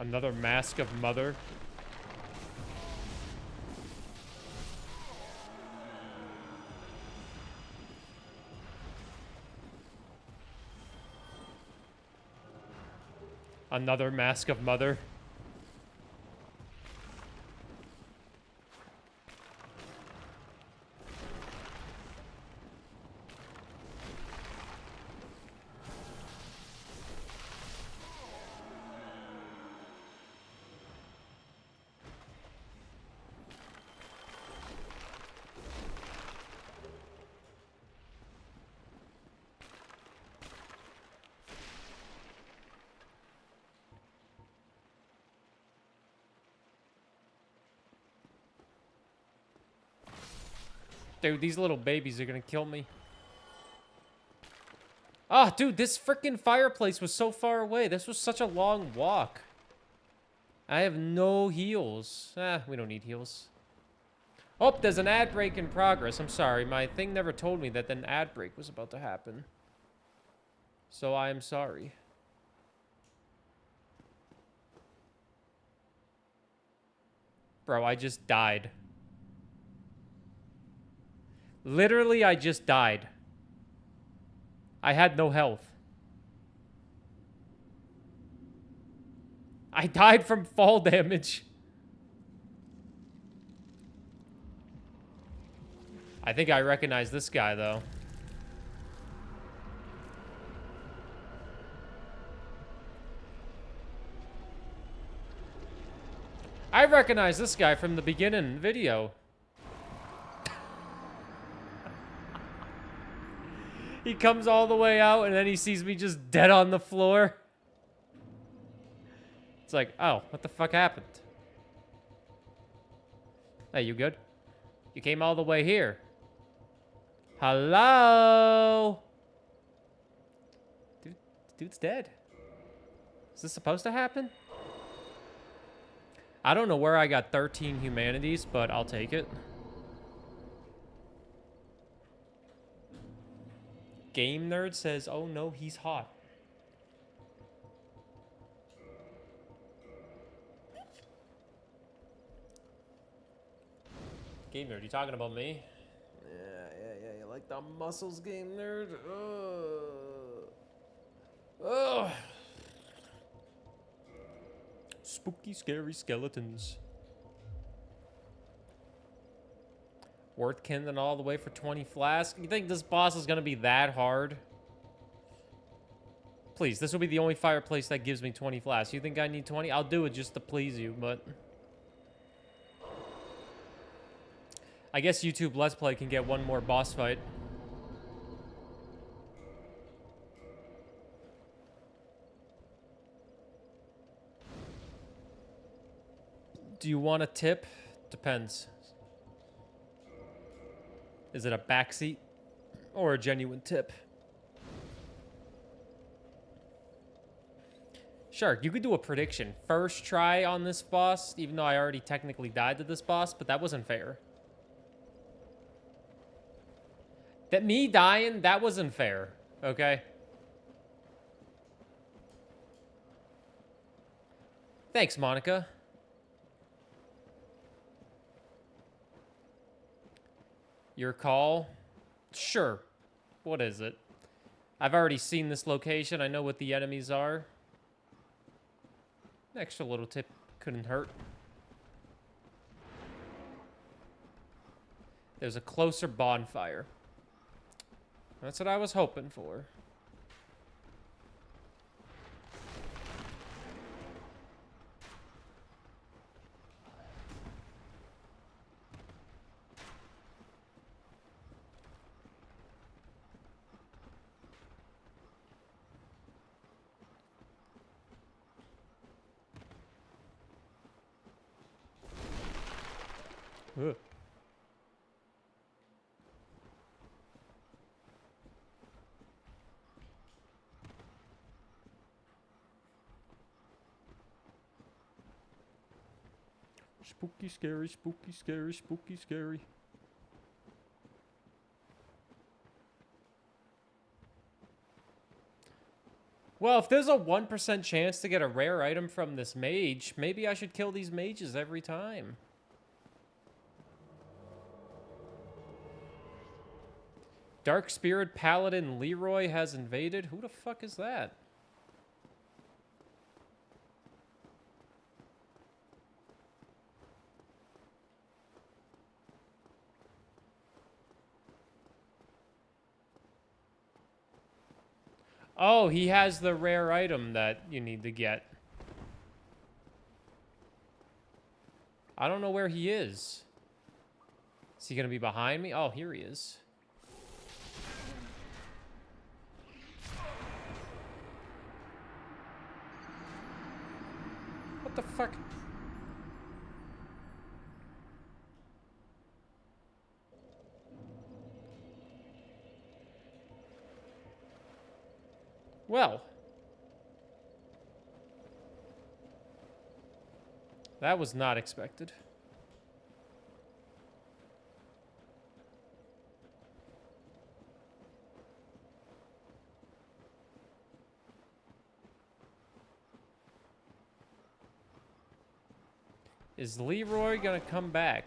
Another Mask of Mother. Another Mask of Mother. Dude, these little babies are gonna kill me. Ah, dude, this freaking fireplace was so far away. This was such a long walk. I have no heals. Ah, we don't need heals. Oh, there's an ad break in progress. I'm sorry. My thing never told me that an ad break was about to happen. So I am sorry. Bro, I just died. Literally, I just died. I had no health. I died from fall damage. I think I recognize this guy, though. I recognize this guy from the beginning video. He comes all the way out, and then he sees me just dead on the floor. It's like, oh, what the fuck happened? Hey, you good? You came all the way here. Hello? Dude's dead. Is this supposed to happen? I don't know where I got 13 humanities, but I'll take it. Game Nerd says, oh no, he's hot. Game Nerd, you talking about me? Yeah, you like the muscles, Game Nerd? Ugh. Spooky, scary skeletons. Worth killing all the way for 20 flasks? You think this boss is gonna be that hard? Please, this will be the only fireplace that gives me 20 flasks. You think I need 20? I'll do it just to please you, but... I guess YouTube Let's Play can get one more boss fight. Do you want a tip? Depends. Is it a backseat or a genuine tip? Sure, you could do a prediction. First try on this boss, even though I already technically died to this boss, but that wasn't fair. That me dying, that wasn't fair, okay? Thanks, Monica. Your call? Sure. What is it? I've already seen this location. I know what the enemies are. An extra little tip couldn't hurt. There's a closer bonfire. That's what I was hoping for. Ugh. Spooky, scary, spooky, scary, spooky, scary. Well, if there's a 1% chance to get a rare item from this mage, maybe I should kill these mages every time. Dark Spirit Paladin Leroy has invaded? Who the fuck is that? Oh, he has the rare item that you need to get. I don't know where he is. Is he gonna be behind me? Oh, here he is. What the fuck? Well. That was not expected. Is Leroy gonna come back?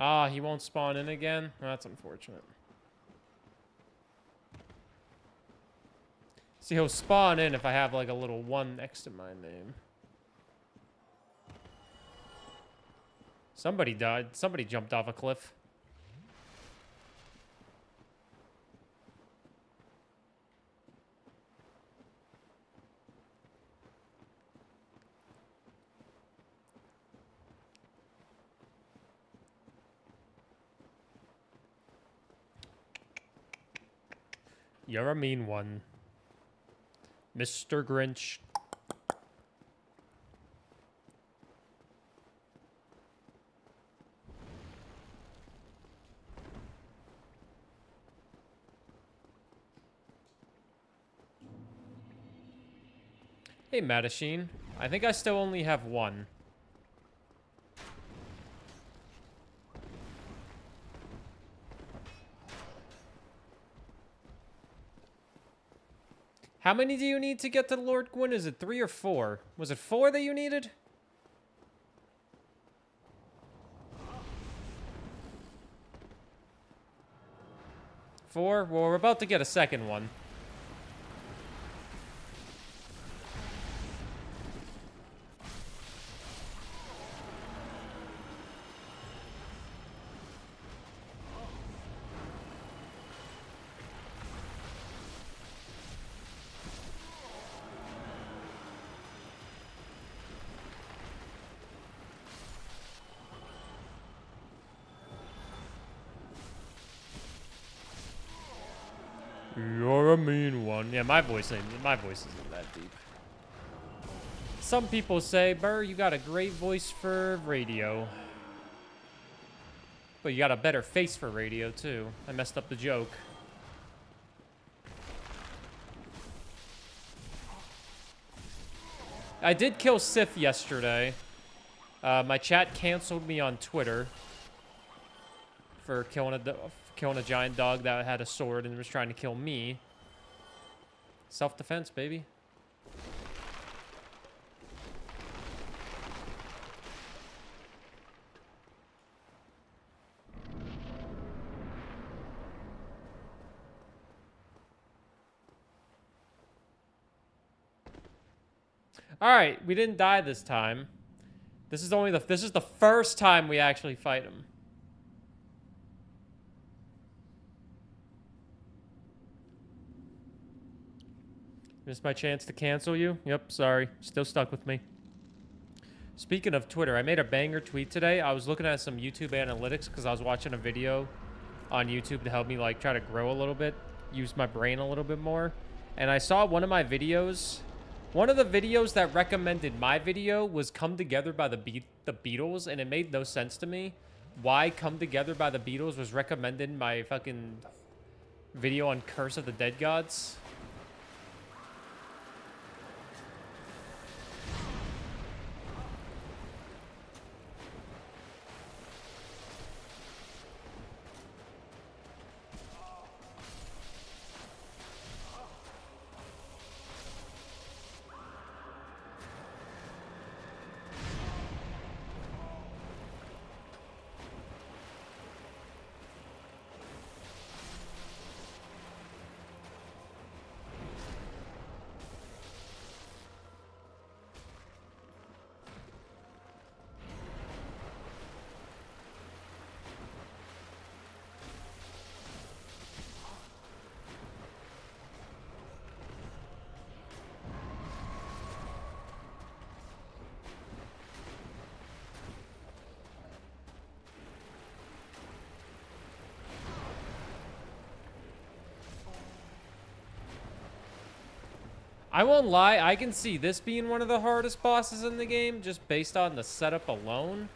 Ah, he won't spawn in again? That's unfortunate. See, he'll spawn in if I have like a little 1 next to my name. Somebody died. Somebody jumped off a cliff. You're a mean one, Mr. Grinch. Hey, Madasheen. I think I still only have 1. How many do you need to get to Lord Gwyn? Is it 3 or 4? Was it 4 that you needed? Four? Well, we're about to get a second one. You're a mean one. Yeah, my voice isn't that deep. Some people say, Burr, you got a great voice for radio. But you got a better face for radio, too. I messed up the joke. I did kill Sith yesterday. My chat canceled me on Twitter for killing a giant dog that had a sword and was trying to kill me. Self-defense, baby. All right, we didn't die this time. This is the first time we actually fight him. Missed my chance to cancel you? Yep, sorry. Still stuck with me. Speaking of Twitter, I made a banger tweet today. I was looking at some YouTube analytics because I was watching a video on YouTube to help me like try to grow a little bit, use my brain a little bit more. And I saw one of my videos. One of the videos that recommended my video was Come Together by the Beatles, and it made no sense to me why Come Together by the Beatles was recommended in my fucking video on Curse of the Dead Gods. I won't lie, I can see this being one of the hardest bosses in the game, just based on the setup alone.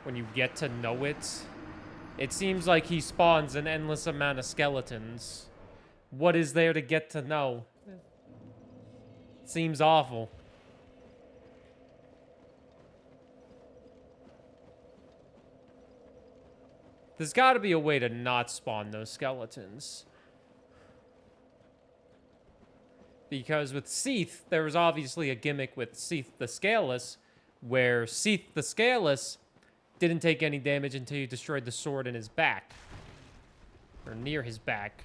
when you get to know it. It seems like he spawns an endless amount of skeletons. What is there to get to know? Seems awful. There's got to be a way to not spawn those skeletons. Because with Seath, there was obviously a gimmick with Seath the Scaleless, where Seath the Scaleless didn't take any damage until you destroyed the sword in his back. Or near his back.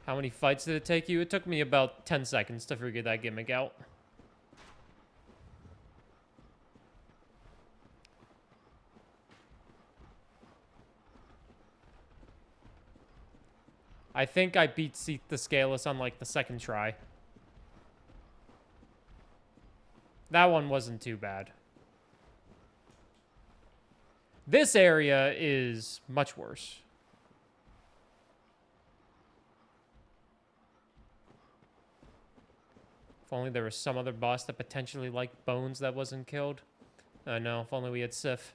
How many fights did it take you? It took me about 10 seconds to figure that gimmick out. I think I beat Seath the Scaleless on like the second try. That one wasn't too bad. This area is much worse. If only there was some other boss that potentially liked bones that wasn't killed. No, if only we had Sif.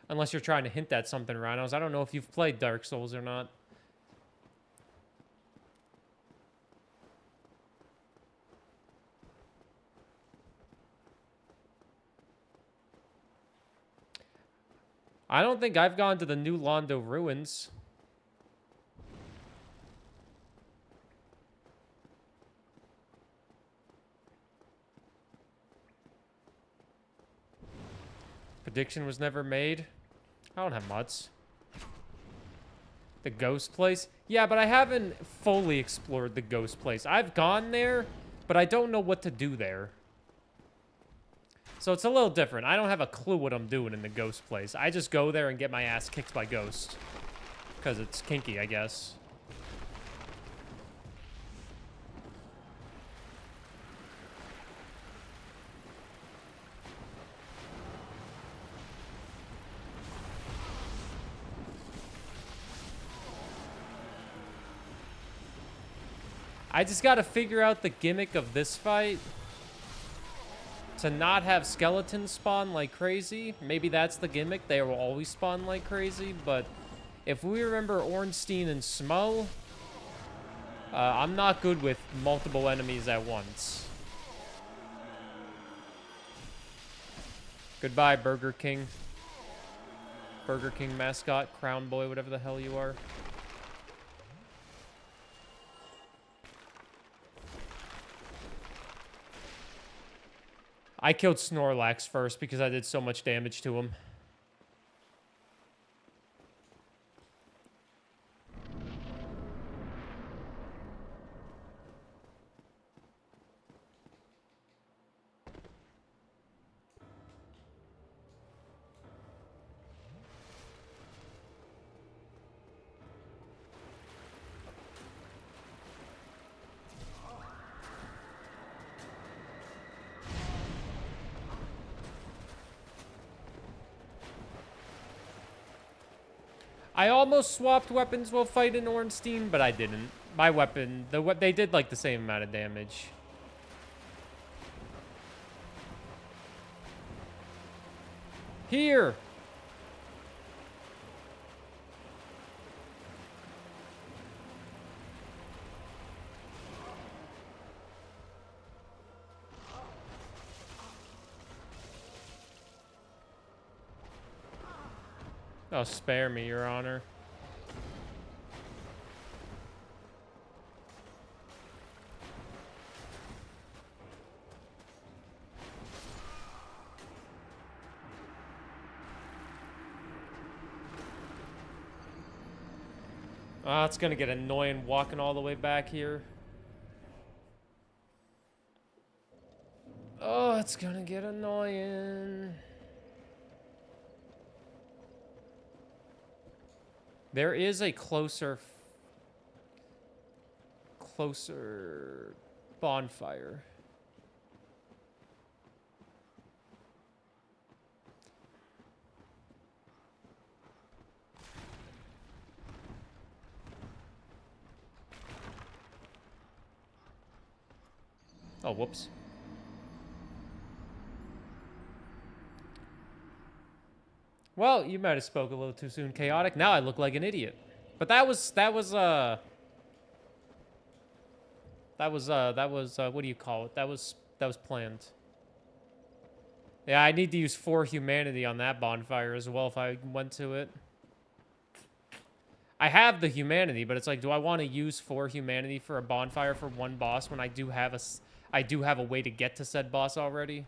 Unless you're trying to hint at something, Rhinos. I don't know if you've played Dark Souls or not. I don't think I've gone to the New Londo Ruins. Prediction was never made. I don't have mutts. The ghost place? Yeah, but I haven't fully explored the ghost place. I've gone there, but I don't know what to do there. So it's a little different. I don't have a clue what I'm doing in the ghost place. I just go there and get my ass kicked by ghosts. Because it's kinky, I guess. I just gotta figure out the gimmick of this fight. To not have skeletons spawn like crazy. Maybe that's the gimmick. They will always spawn like crazy. But if we remember Ornstein and Smo, I'm not good with multiple enemies at once. Goodbye, Burger King. Burger King mascot, Crown Boy, whatever the hell you are. I killed Snorlax first because I did so much damage to him. I almost swapped weapons while fighting Ornstein, but I didn't. My weapon, they did like the same amount of damage. Here! Oh, spare me, Your Honor. Ah, it's gonna get annoying walking all the way back here. Oh, it's gonna get annoying. There is a closer bonfire. Oh, whoops. Well, you might have spoke a little too soon, Chaotic. Now I look like an idiot. But that was what do you call it? That was planned. Yeah, I need to use 4 humanity on that bonfire as well if I went to it. I have the humanity, but it's like, do I want to use 4 humanity for a bonfire for one boss when I do have a way to get to said boss already?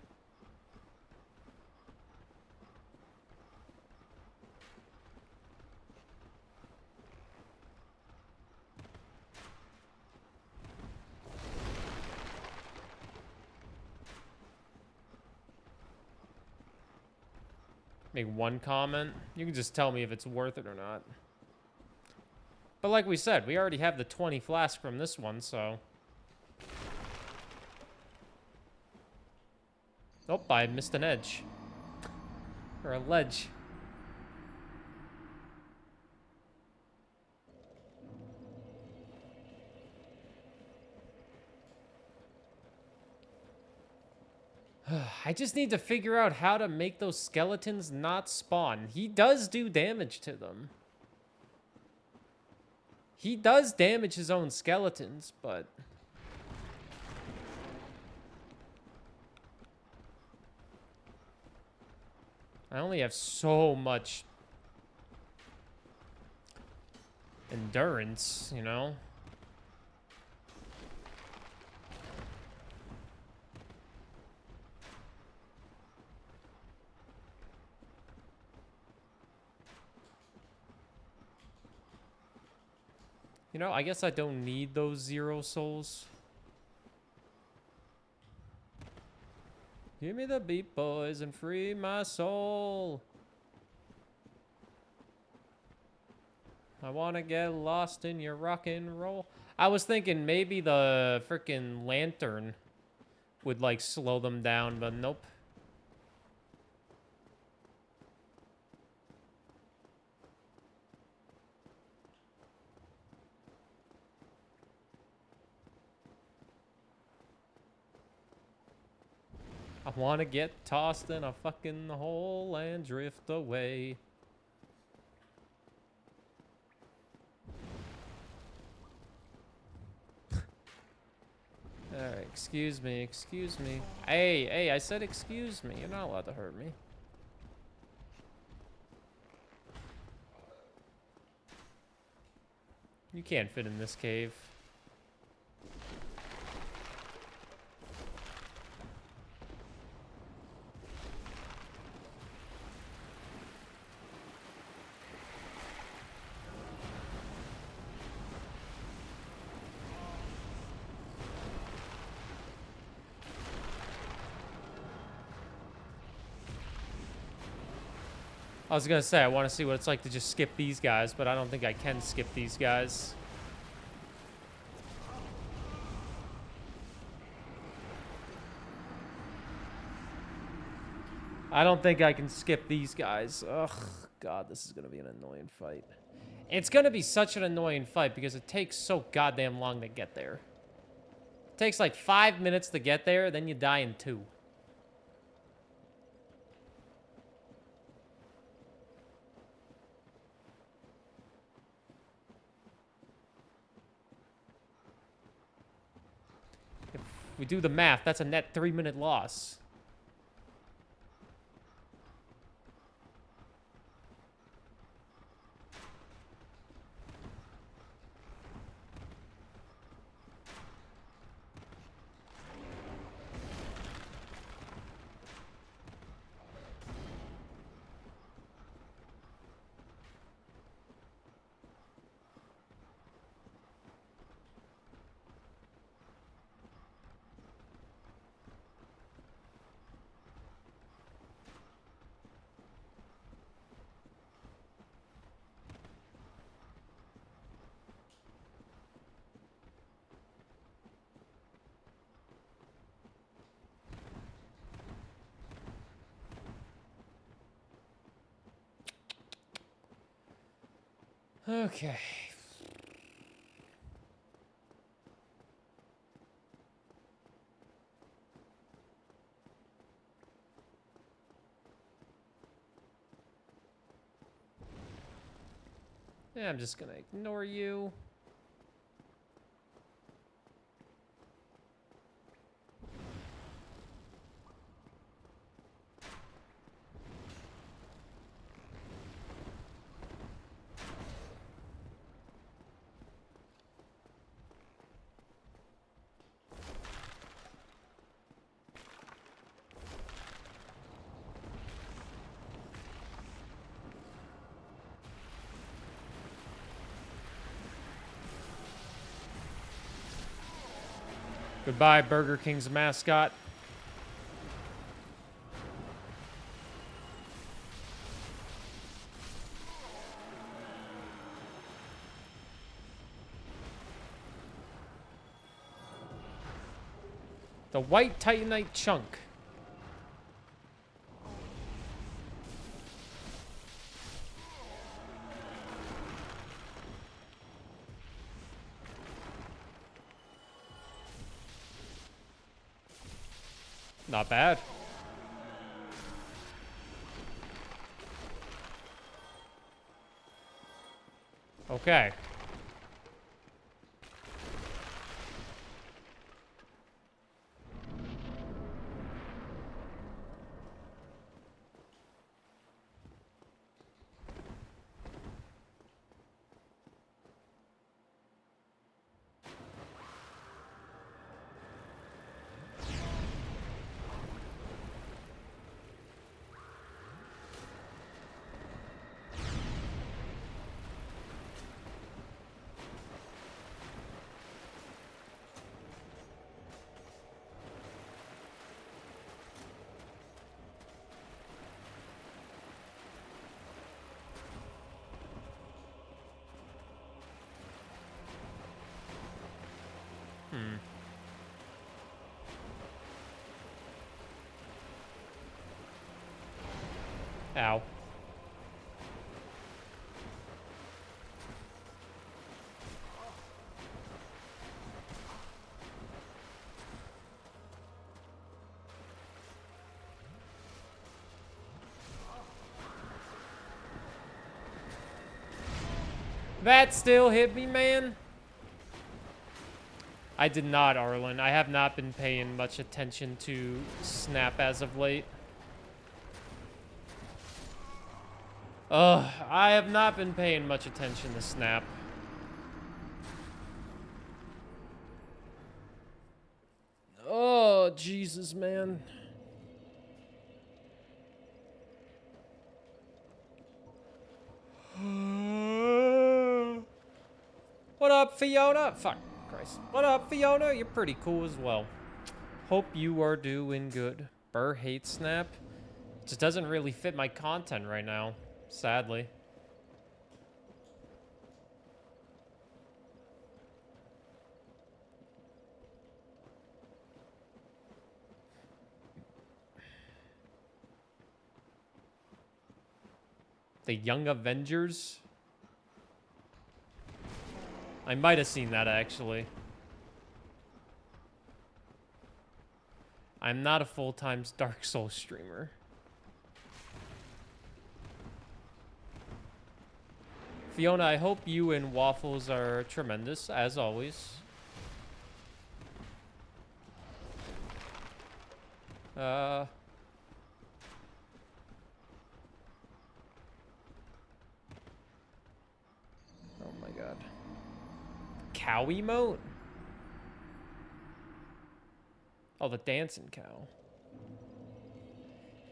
Make one comment. You can just tell me if it's worth it or not. But like we said, we already have the 20 flasks from this one, so... Oh, I missed an edge. Or a ledge. I just need to figure out how to make those skeletons not spawn. He does do damage to them. He does damage his own skeletons, but... I only have so much endurance, you know? You know, I guess I don't need those 0 souls. Give me the beat, boys, and free my soul. I want to get lost in your rock and roll. I was thinking maybe the freaking lantern would, like, slow them down, but nope. I want to get tossed in a fucking hole and drift away. Alright, excuse me, excuse me. Hey, I said excuse me. You're not allowed to hurt me. You can't fit in this cave. I was gonna say, I want to see what it's like to just skip these guys, but I don't think I can skip these guys. I don't think I can skip these guys. Ugh, God, this is gonna be an annoying fight. It's gonna be such an annoying fight because it takes so goddamn long to get there. It takes like 5 minutes to get there, then you die in 2. We do the math, that's a net 3-minute loss. Okay. Yeah, I'm just gonna ignore you. Goodbye, Burger King's mascot. The white titanite chunk. Not bad. Okay. Ow. That still hit me, man. I did not, Arlen. I have not been paying much attention to Snap as of late. I have not been paying much attention to Snap. Oh, Jesus, man. What up, Fiona? Fuck, Christ. What up, Fiona? You're pretty cool as well. Hope you are doing good. Burr hates Snap. Just doesn't really fit my content right now, sadly. The Young Avengers? I might have seen that, actually. I'm not a full-time Dark Souls streamer. Fiona, I hope you and Waffles are tremendous, as always. Oh my god. Cow emote? Oh, the dancing cow.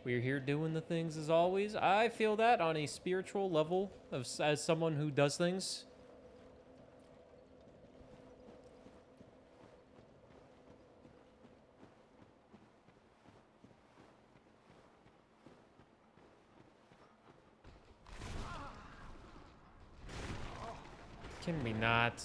We're here doing the things as always. I feel that on a spiritual level as someone who does things. Can we not?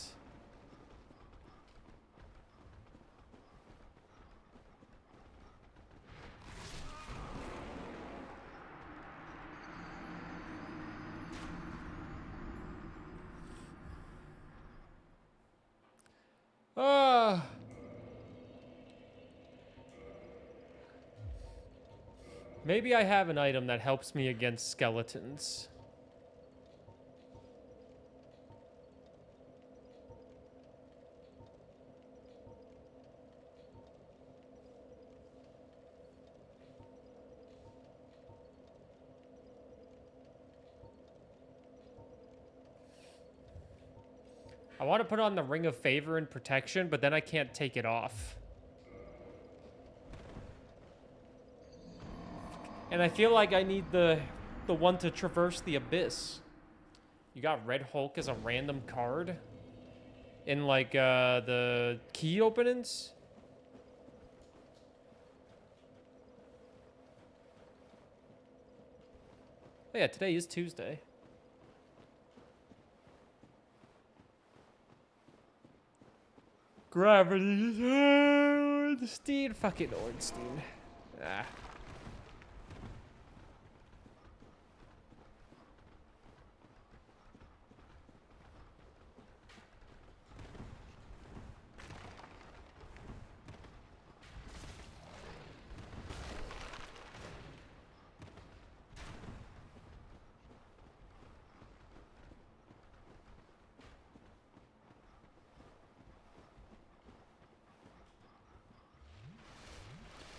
Maybe I have an item that helps me against skeletons. I want to put on the Ring of Favor and Protection, but then I can't take it off. And I feel like I need the one to traverse the abyss. You got Red Hulk as a random card in like the key openings. Oh yeah, today is Tuesday. Gravity. Ornstein. Fucking Ornstein. Ah.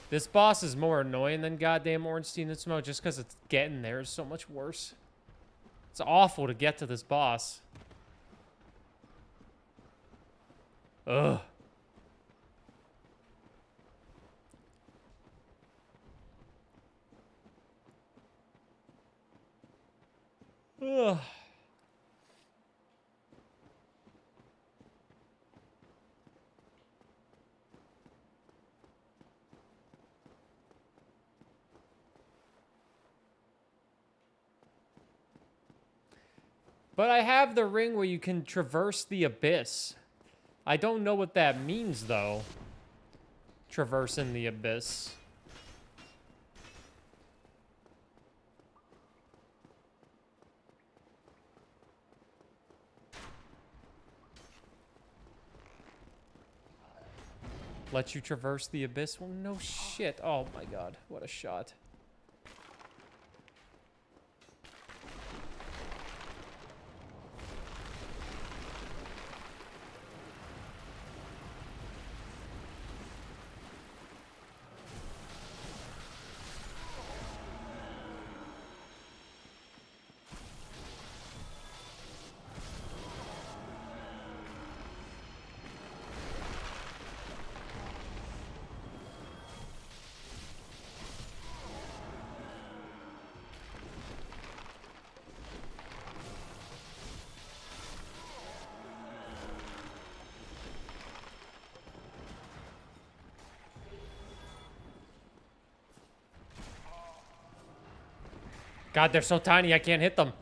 This boss is more annoying than goddamn Ornstein and Smoke just because it's getting there is so much worse. It's awful to get to this boss. Ugh. Ugh. But I have the ring where you can traverse the abyss. I don't know what that means, though. Traversing the abyss. Let you traverse the abyss? Well, no shit. Oh my god, what a shot. God, they're so tiny, I can't hit them.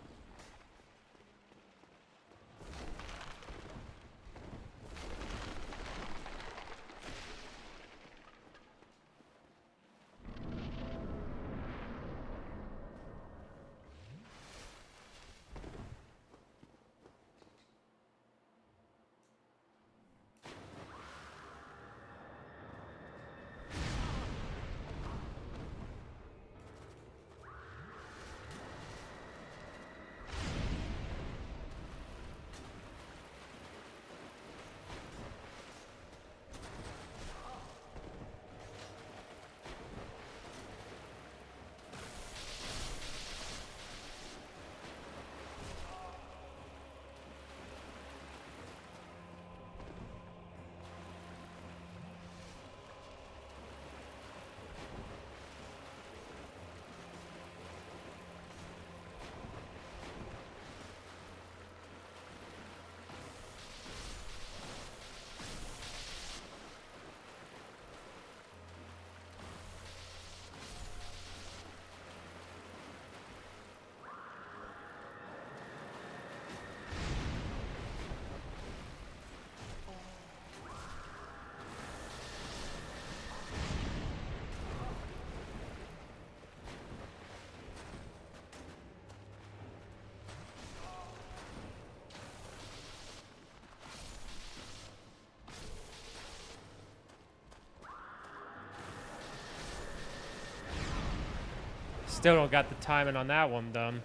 Still don't got the timing on that one done.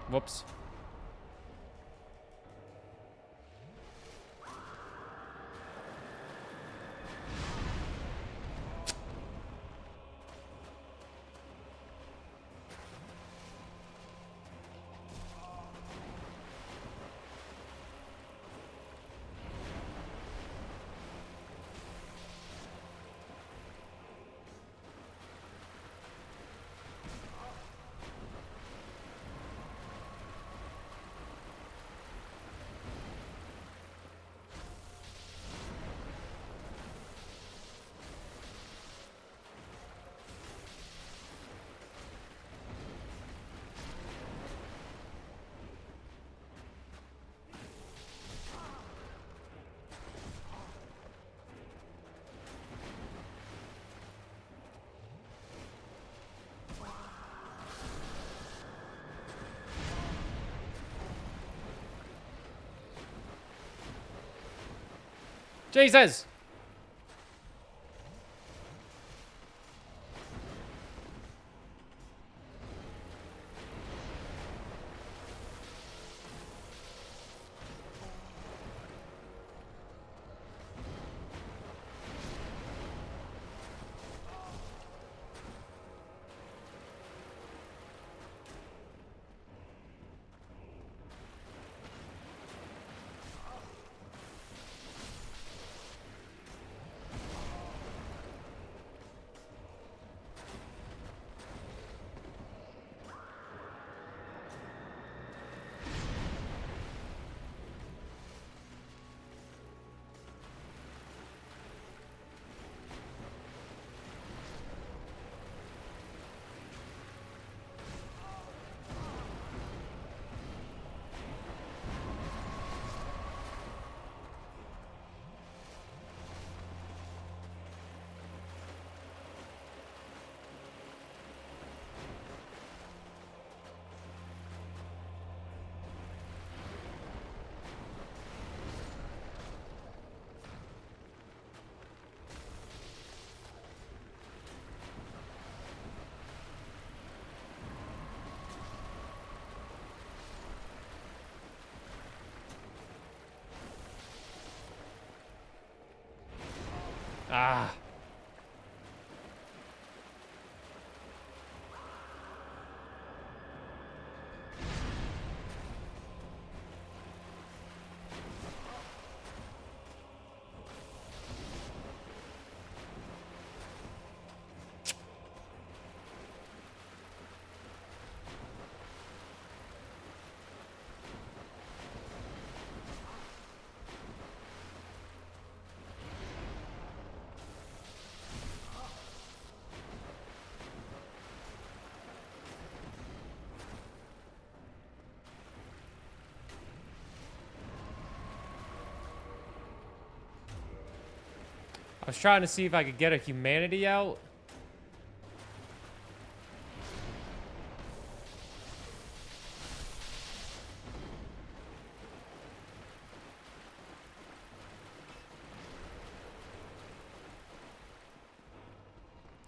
Whoops. Jesus! Ah. I was trying to see if I could get a humanity out.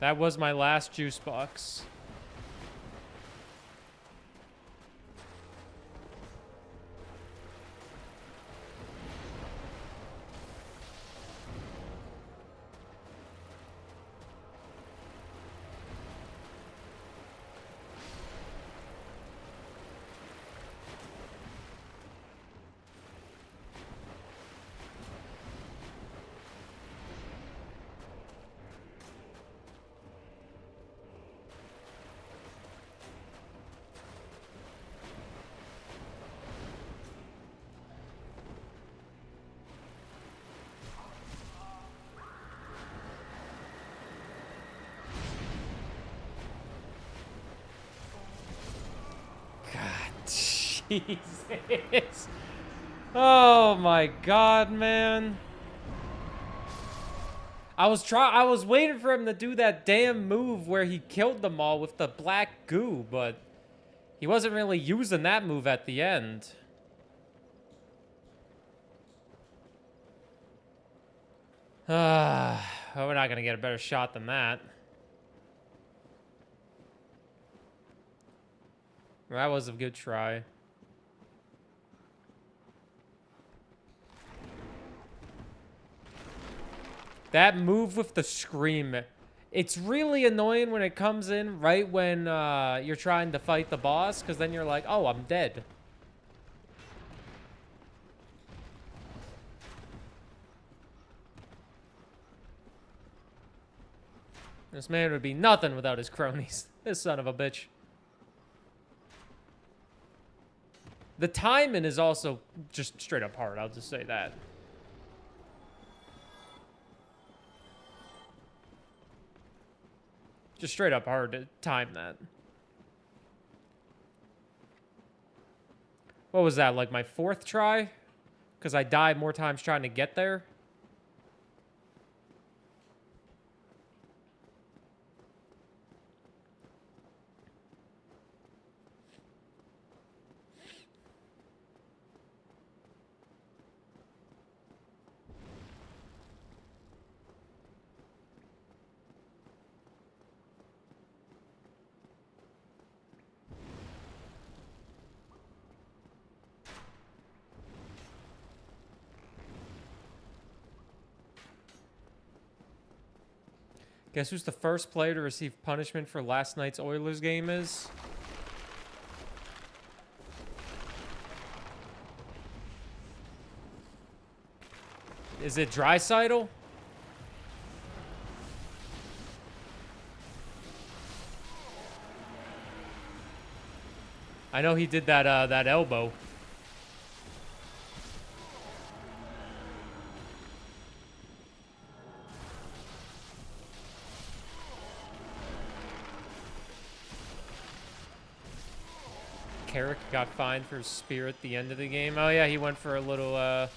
That was my last juice box. Jesus. Oh my god, man. I was waiting for him to do that damn move where he killed them all with the black goo, but he wasn't really using that move at the end. Well, we're not gonna get a better shot than that. That was a good try. That move with the scream, it's really annoying when it comes in right when you're trying to fight the boss, because then you're like, oh, I'm dead. This man would be nothing without his cronies. This son of a bitch. The timing is also just straight up hard, I'll just say that. Just straight up hard to time that. What was that, like my 4th try? Because I died more times trying to get there? Guess who's the first player to receive punishment for last night's Oilers game is? Is it Draisaitl? I know he did that that elbow. Carrick got fined for his spear at the end of the game. Oh yeah, he went for a little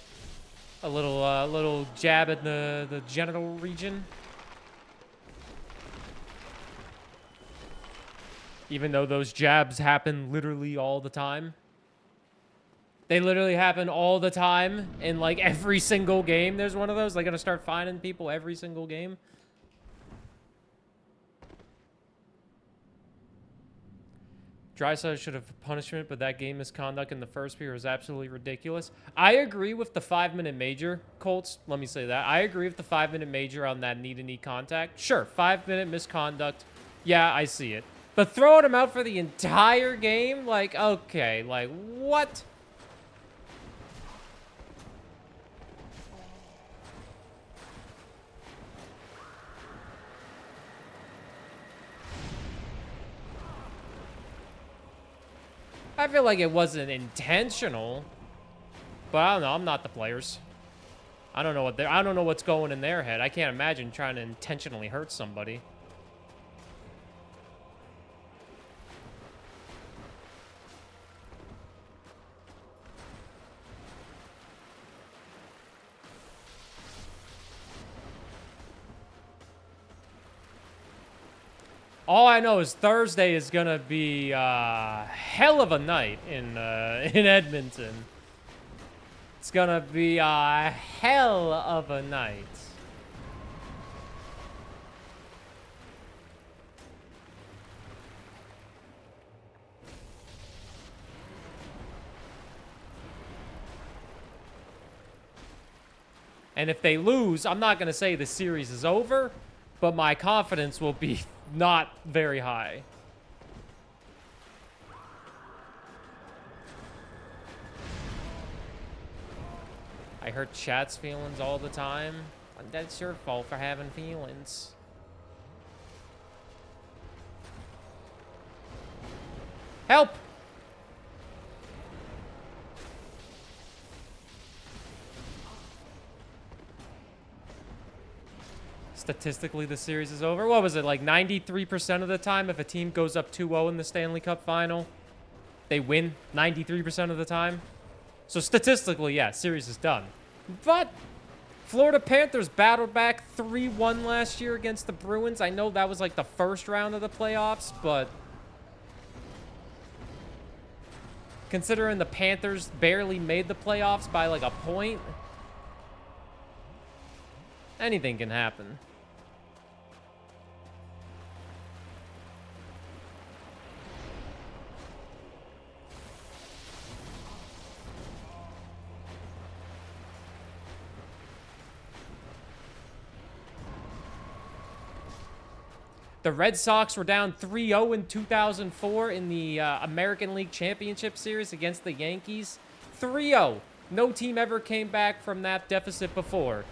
jab at the genital region. Even though those jabs happen literally all the time. They literally happen all the time in like every single game. There's one of those. They're gonna start fining people every single game. Draisaitl should have punishment, but that game misconduct in the first period was absolutely ridiculous. I agree with the 5-minute major, Colts. Let me say that. I agree with the 5-minute major on that knee-to-knee contact. Sure, 5-minute misconduct. Yeah, I see it. But throwing him out for the entire game? Like, okay, like, what? I feel like it wasn't intentional, but I don't know. I'm not the players. I don't know what's going in their head. I can't imagine trying to intentionally hurt somebody. All I know is Thursday is gonna be hell of a night in Edmonton. It's gonna be a hell of a night. And if they lose, I'm not going to say the series is over, but my confidence will be not very high. I hurt chat's feelings all the time. That's your fault for having feelings. Help! Statistically, the series is over. What was it, like 93% of the time if a team goes up 2-0 in the Stanley Cup final, they win 93% of the time? So statistically, yeah, series is done. But Florida Panthers battled back 3-1 last year against the Bruins. I know that was like the first round of the playoffs, but considering the Panthers barely made the playoffs by like a point, anything can happen. The Red Sox were down 3-0 in 2004 in the American League Championship Series against the Yankees. 3-0. No team ever came back from that deficit before.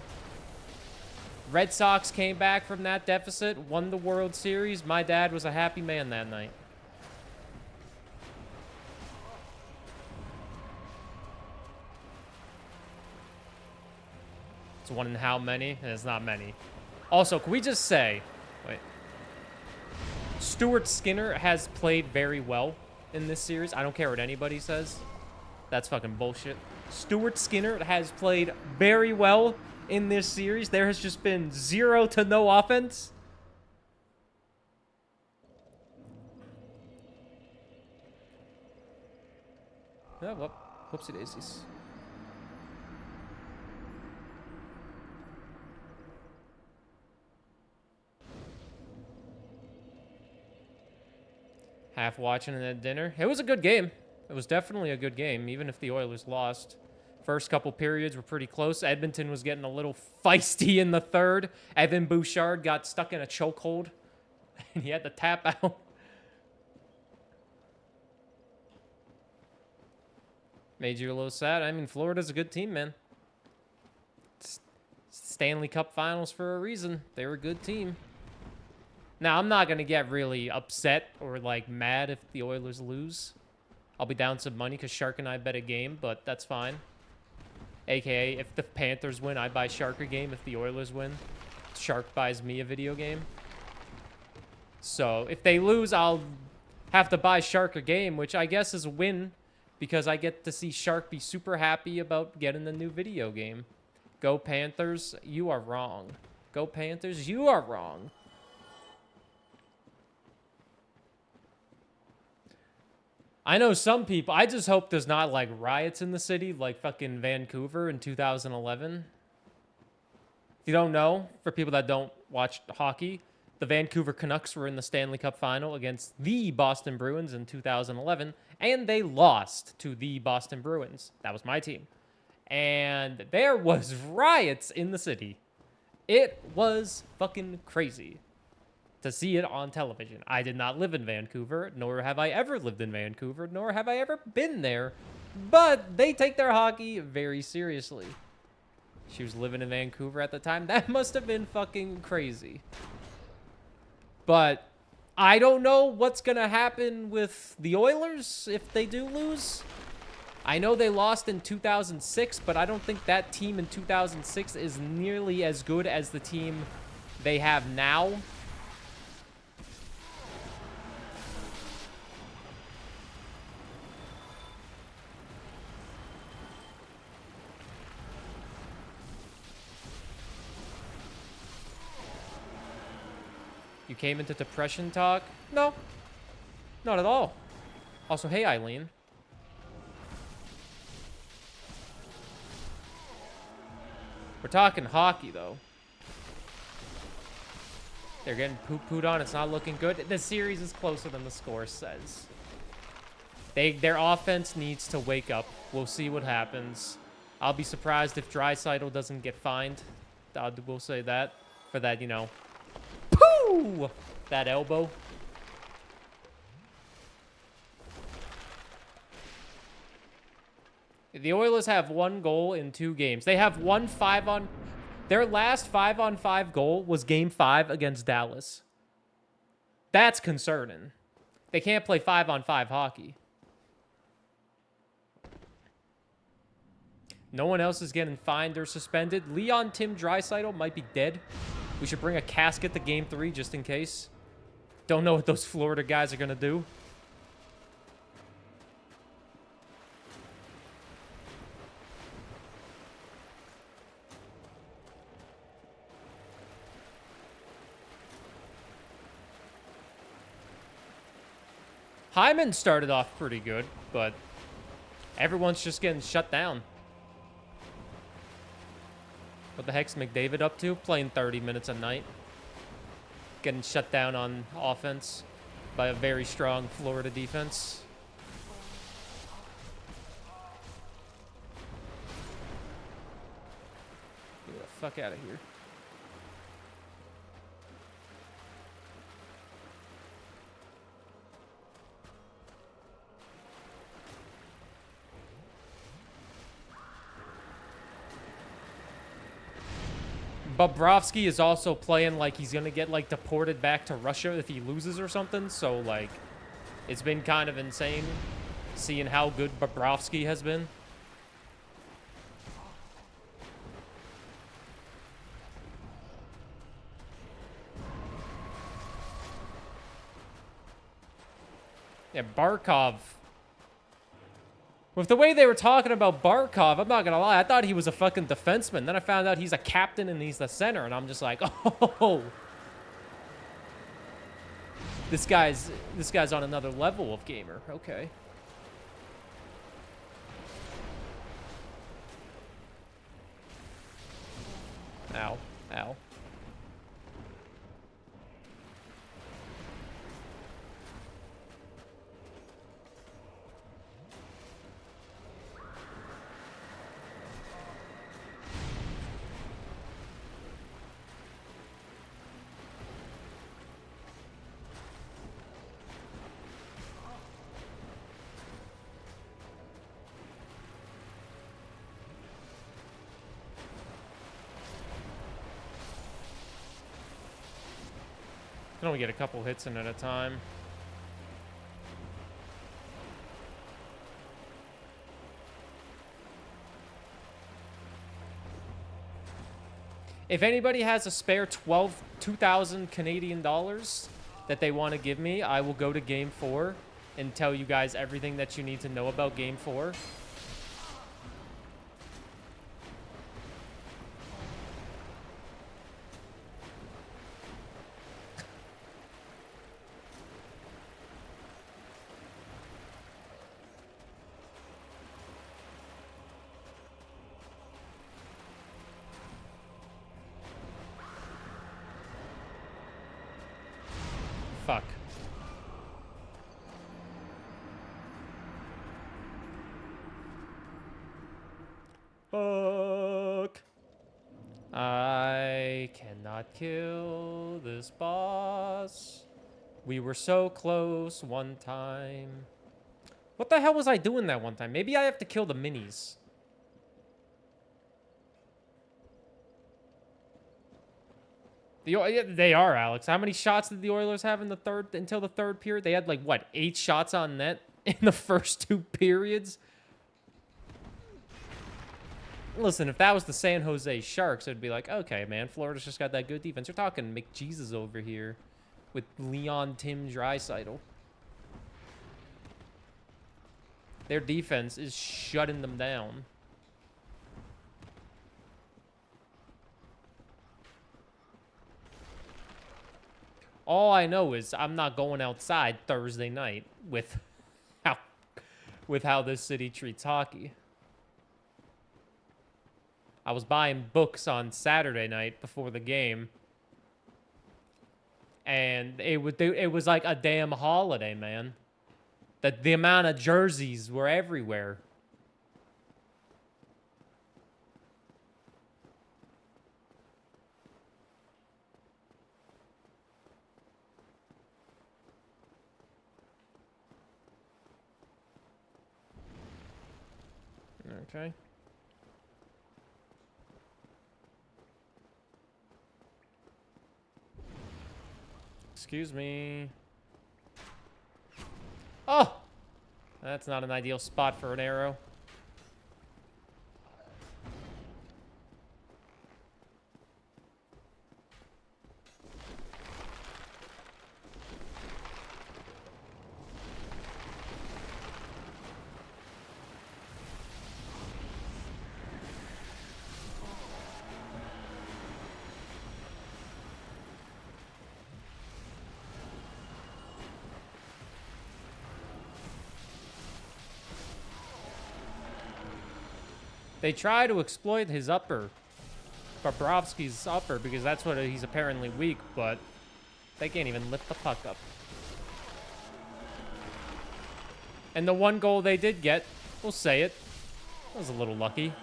Red Sox came back from that deficit, won the World Series. My dad was a happy man that night. It's one in how many? And it's not many. Also, can we just say... Wait. Stuart Skinner has played very well in this series. I don't care what anybody says. That's fucking bullshit. Stuart Skinner has played very well in this series. There has just been 0 to no offense. Oh, well, whoopsie daisies. Half watching it at dinner. It was a good game. It was definitely a good game, even if the Oilers lost. First couple periods were pretty close. Edmonton was getting a little feisty in the third. Evan Bouchard got stuck in a chokehold, and he had to tap out. Made you a little sad. I mean, Florida's a good team, man. It's Stanley Cup Finals for a reason. They're a good team. Now, I'm not going to get really upset or, like, mad if the Oilers lose. I'll be down some money because Shark and I bet a game, but that's fine. AKA, if the Panthers win, I buy Shark a game. If the Oilers win, Shark buys me a video game. So, if they lose, I'll have to buy Shark a game, which I guess is a win because I get to see Shark be super happy about getting a new video game. Go Panthers, you are wrong. Go Panthers, you are wrong. I know some people, I just hope there's not like riots in the city like fucking Vancouver in 2011. If you don't know, for people that don't watch hockey, the Vancouver Canucks were in the Stanley Cup final against the Boston Bruins in 2011, and they lost to the Boston Bruins. That was my team. And there was riots in the city. It was fucking crazy to see it on television. I did not live in Vancouver, nor have I ever lived in Vancouver, nor have I ever been there, but they take their hockey very seriously. She was living in Vancouver at the time. That must have been fucking crazy. But I don't know what's going to happen with the Oilers if they do lose. I know they lost in 2006, but I don't think that team in 2006 is nearly as good as the team they have now. You came into depression talk? No. Not at all. Also, hey, Eileen. We're talking hockey, though. They're getting poo-pooed on. It's not looking good. The series is closer than the score says. Their offense needs to wake up. We'll see what happens. I'll be surprised if Draisaitl doesn't get fined. I will say that. For that, you know, poo! That elbow. The Oilers have 1 goal in 2 games. They have one 5-on... Their last 5-on-5 goal was Game 5 against Dallas. That's concerning. They can't play 5-on-5 hockey. No one else is getting fined or suspended. Leon Tim Draisaitl might be dead. We should bring a casket to Game 3 just in case. Don't know what those Florida guys are going to do. Hyman started off pretty good, but everyone's just getting shut down. What the heck's McDavid up to? Playing 30 minutes a night. Getting shut down on offense by a very strong Florida defense. Get the fuck out of here. Bobrovsky is also playing like he's going to get, like, deported back to Russia if he loses or something. So, like, it's been kind of insane seeing how good Bobrovsky has been. Yeah, Barkov. With the way they were talking about Barkov, I'm not going to lie, I thought he was a fucking defenseman. Then I found out he's a captain and he's the center, and I'm just like, oh. This guy's on another level of gamer. Okay. Ow. Ow. Can only get a couple hits in at a time. If anybody has a spare 2,000 Canadian dollars that they want to give me, I will go to Game 4 and tell you guys everything that you need to know about Game 4. Fuck. Fuck. I cannot kill this boss. We were so close one time. What the hell was I doing that one time? Maybe I have to kill the minis. They are, Alex. How many shots did the Oilers have in the third until the third period? They had, like, what, 8 shots on net in the first 2 periods? Listen, if that was the San Jose Sharks, it'd be like, okay, man, Florida's just got that good defense. You're talking McJesus over here with Leon Tim Draisaitl. Their defense is shutting them down. All I know is I'm not going outside Thursday night with how this city treats hockey. I was buying books on Saturday night before the game, and it was like a damn holiday, man. The amount of jerseys were everywhere. Okay. Excuse me. Oh! That's not an ideal spot for an arrow. They try to exploit his upper, Bobrovsky's upper, because that's what he's apparently weak, but they can't even lift the puck up. And the one goal they did get, we'll say it, was a little lucky.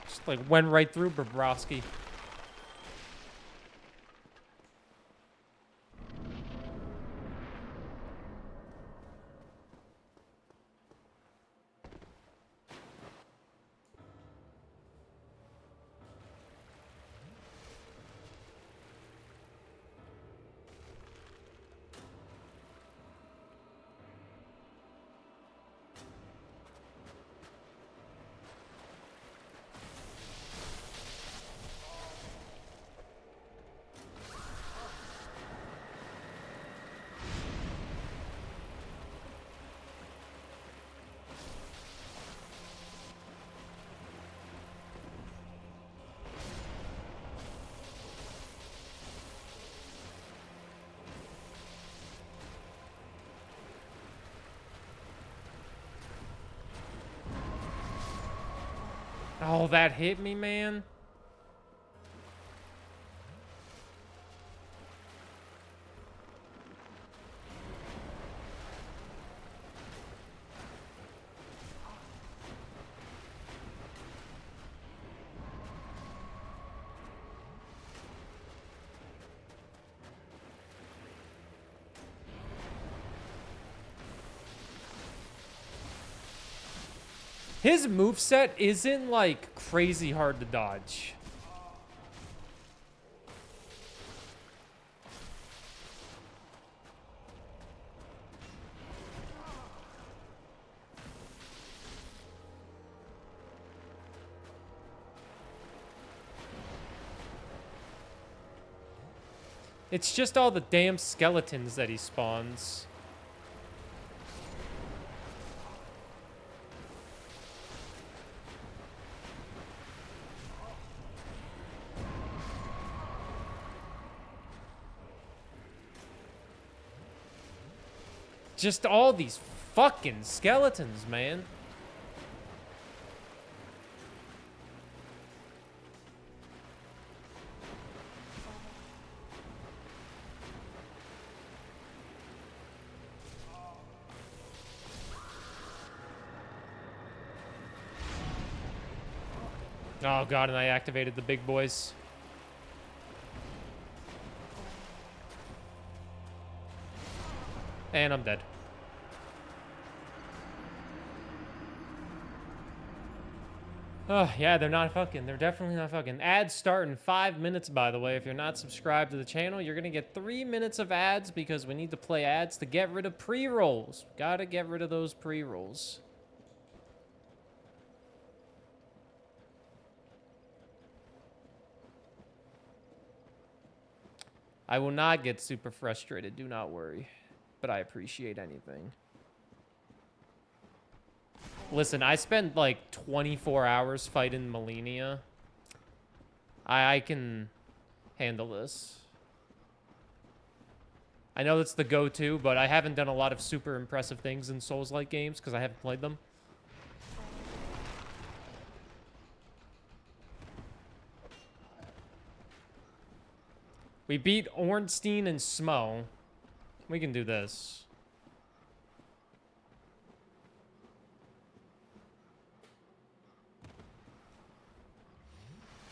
Just like went right through Bobrovsky. Oh, that hit me, man. His moveset isn't, like, crazy hard to dodge. It's just all the damn skeletons that he spawns. Just all these fucking skeletons, man. Oh god, and I activated the big boys. And I'm dead. Oh, yeah, they're not fucking. They're definitely not fucking. Ads start in 5 minutes, by the way. If you're not subscribed to the channel, you're going to get 3 minutes of ads because we need to play ads to get rid of pre-rolls. Gotta get rid of those pre-rolls. I will not get super frustrated. Do not worry. But I appreciate anything. Listen, I spent like 24 hours fighting Malenia. I can handle this. I know that's the go-to, but I haven't done a lot of super impressive things in Souls-like games because I haven't played them. We beat Ornstein and Smo. We can do this.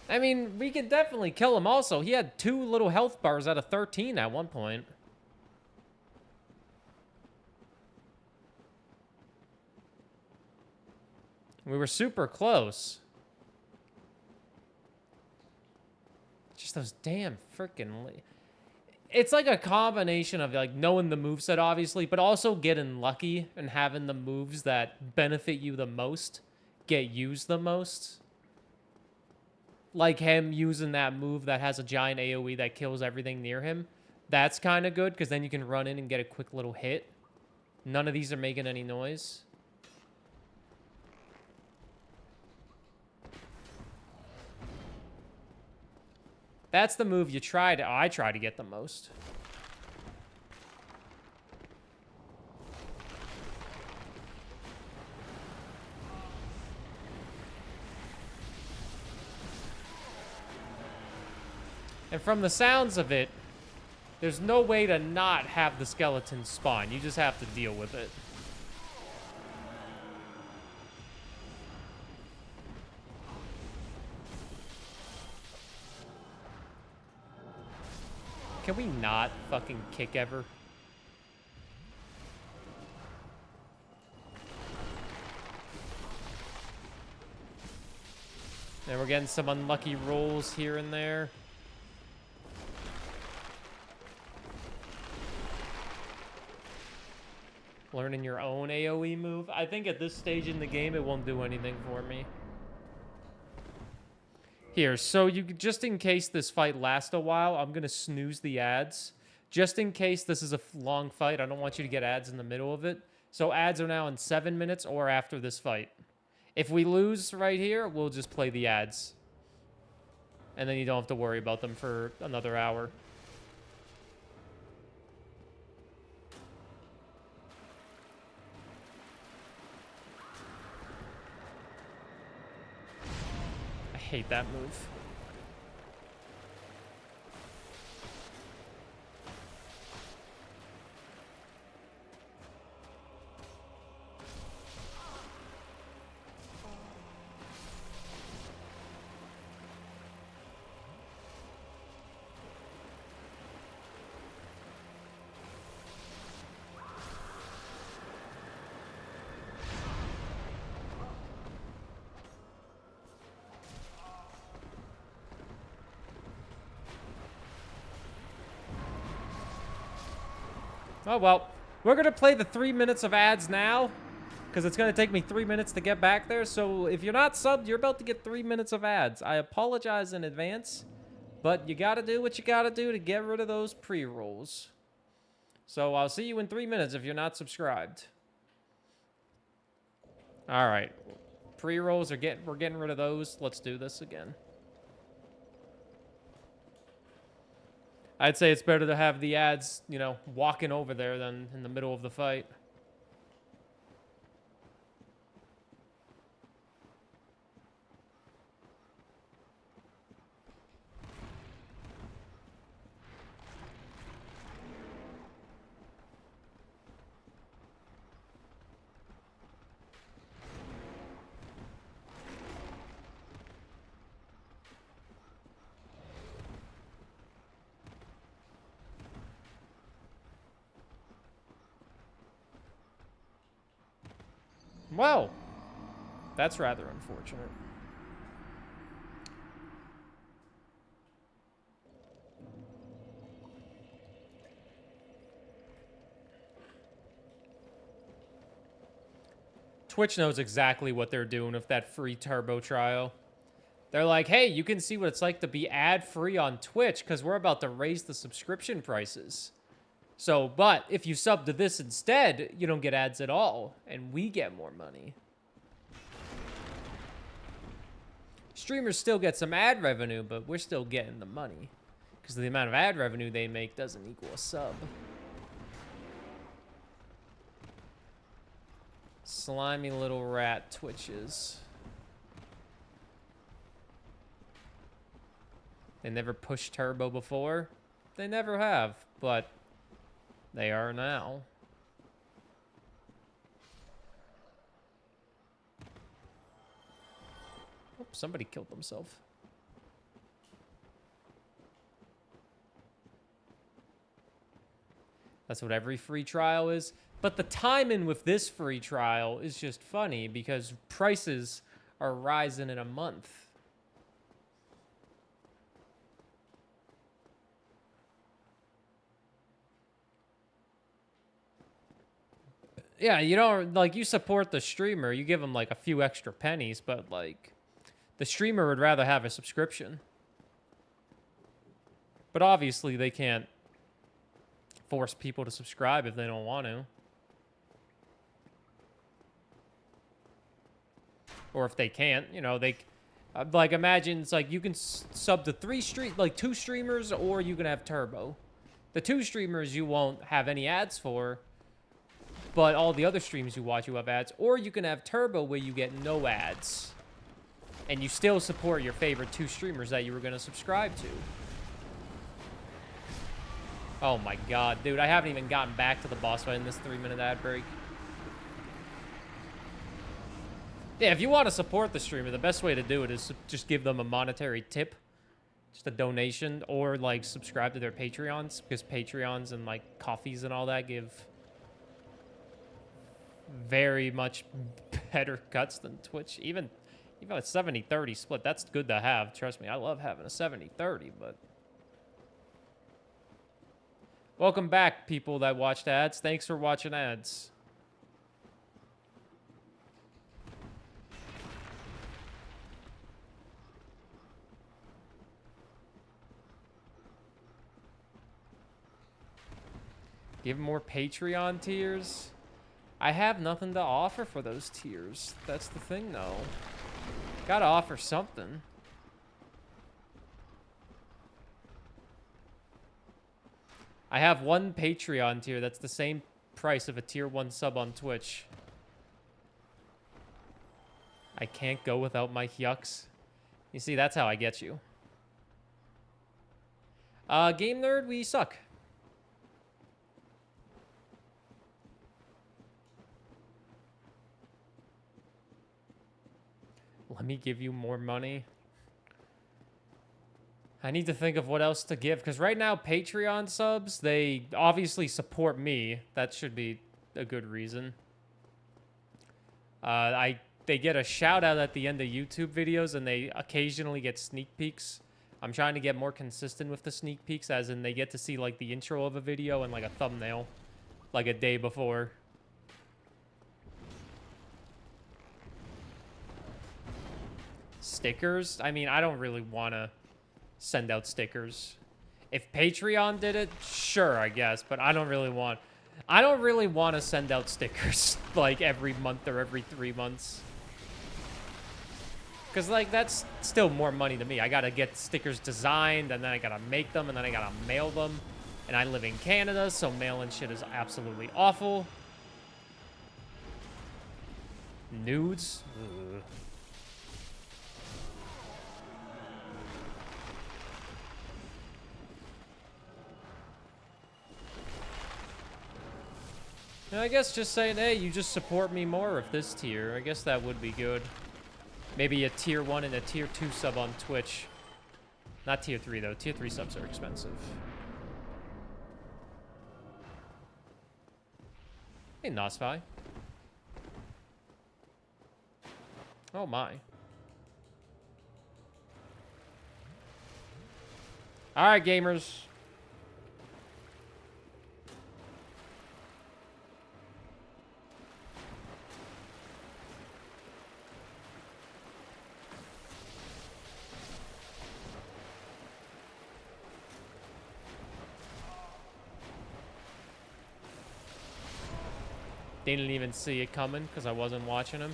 I mean, we could definitely kill him also. He had 2 little health bars out of 13 at one point. We were super close. Just those damn freaking... It's like a combination of like knowing the moveset, obviously, but also getting lucky and having the moves that benefit you the most get used the most. Like him using that move that has a giant AoE that kills everything near him. That's kind of good, because then you can run in and get a quick little hit. None of these are making any noise. That's the move you try to... I try to get the most. And from the sounds of it, there's no way to not have the skeleton spawn. You just have to deal with it. Can we not fucking kick ever? And we're getting some unlucky rolls here and there. Learning your own AoE move. I think at this stage in the game, it won't do anything for me. Here, so you just in case this fight lasts a while, I'm going to snooze the ads. Just in case this is a long fight, I don't want you to get ads in the middle of it. So ads are now in 7 minutes or after this fight. If we lose right here, we'll just play the ads. And then you don't have to worry about them for another hour. I hate that move. Oh, well, we're going to play the 3 minutes of ads now, because it's going to take me 3 minutes to get back there. So if you're not subbed, you're about to get 3 minutes of ads. I apologize in advance, but you got to do what you got to do to get rid of those pre-rolls. So I'll see you in 3 minutes if you're not subscribed. All right. Pre-rolls, we're getting rid of those. Let's do this again. I'd say it's better to have the ads, you know, walking over there than in the middle of the fight. Well, that's rather unfortunate. Twitch knows exactly what they're doing with that free turbo trial. They're like, hey, you can see what it's like to be ad-free on Twitch because we're about to raise the subscription prices. So, but if you sub to this instead, you don't get ads at all, and we get more money. Streamers still get some ad revenue, but we're still getting the money. Because the amount of ad revenue they make doesn't equal a sub. Slimy little rat twitches. They never pushed turbo before. They never have, but they are now. Oh, somebody killed themselves. That's what every free trial is. But the timing with this free trial is just funny because prices are rising in a month. Yeah, you don't, like, you support the streamer, you give them, like, a few extra pennies, but, like, the streamer would rather have a subscription. But obviously, they can't force people to subscribe if they don't want to. Or if they can't, you know, they... like, imagine it's like you can sub to two streamers, or you can have Turbo. The 2 streamers you won't have any ads for, but all the other streams you watch, you have ads. Or you can have Turbo where you get no ads. And you still support your favorite 2 streamers that you were going to subscribe to. Oh my god, dude. I haven't even gotten back to the boss fight in this 3-minute ad break. Yeah, if you want to support the streamer, the best way to do it is just give them a monetary tip. Just a donation. Or, like, subscribe to their Patreons. Because Patreons and, like, coffees and all that give very much better cuts than Twitch. Even a 70-30 split, that's good to have. Trust me, I love having a 70-30, but... Welcome back, people that watched ads. Thanks for watching ads. Give more Patreon tiers. I have nothing to offer for those tiers. That's the thing, though. Gotta offer something. I have one Patreon tier that's the same price of a tier 1 sub on Twitch. I can't go without my yucks. You see, that's how I get you. Game Nerd, we suck. Let me give you more money. I need to think of what else to give, because right now, Patreon subs, they obviously support me. That should be a good reason. They get a shout-out at the end of YouTube videos, and they occasionally get sneak peeks. I'm trying to get more consistent with the sneak peeks, as in they get to see, like, the intro of a video and, like, a thumbnail, like, a day before. Stickers? I mean, I don't really want to send out stickers. If Patreon did it, sure, I guess, but I don't really want to send out stickers like every month or every 3 months. Because, like, that's still more money to me. I gotta get stickers designed, and then I gotta make them, and then I gotta mail them. And I live in Canada, so mailing shit is absolutely awful. Nudes? Ugh. I guess just saying, hey, you just support me more with this tier. I guess that would be good. Maybe a tier 1 and a tier 2 sub on Twitch. Not tier 3, though. Tier 3 subs are expensive. Hey, Nosfi. Oh, my. Alright, gamers. Didn't even see it coming because I wasn't watching him.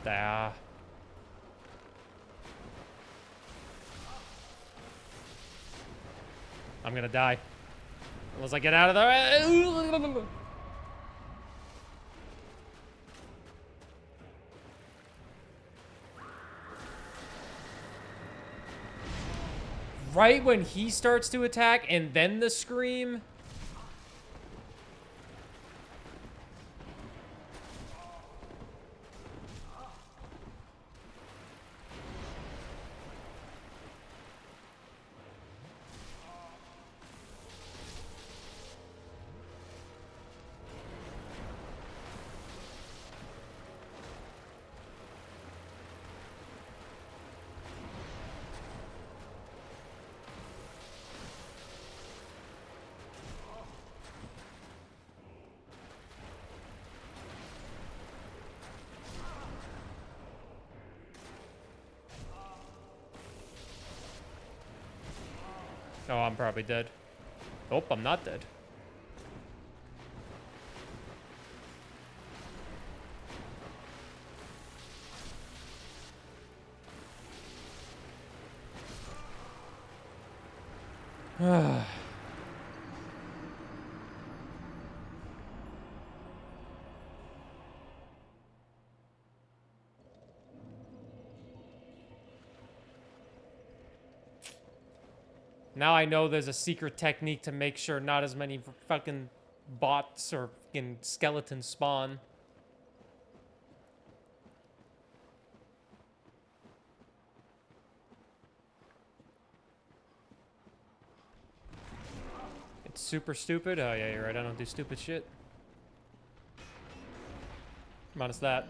Ah. I'm gonna die. Unless I get out of there. right when he starts to attack and then the scream. Oh, I'm probably dead. Oh, I'm not dead. Now I know there's a secret technique to make sure not as many fucking bots or fucking skeletons spawn. It's super stupid. Oh yeah, you're right. I don't do stupid shit. Minus that.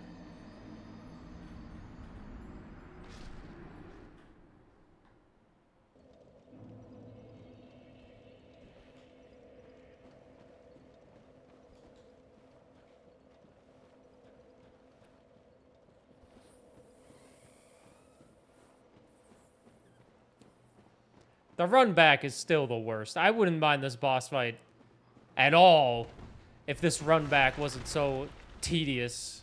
The run back is still the worst. I wouldn't mind this boss fight at all if this run back wasn't so tedious.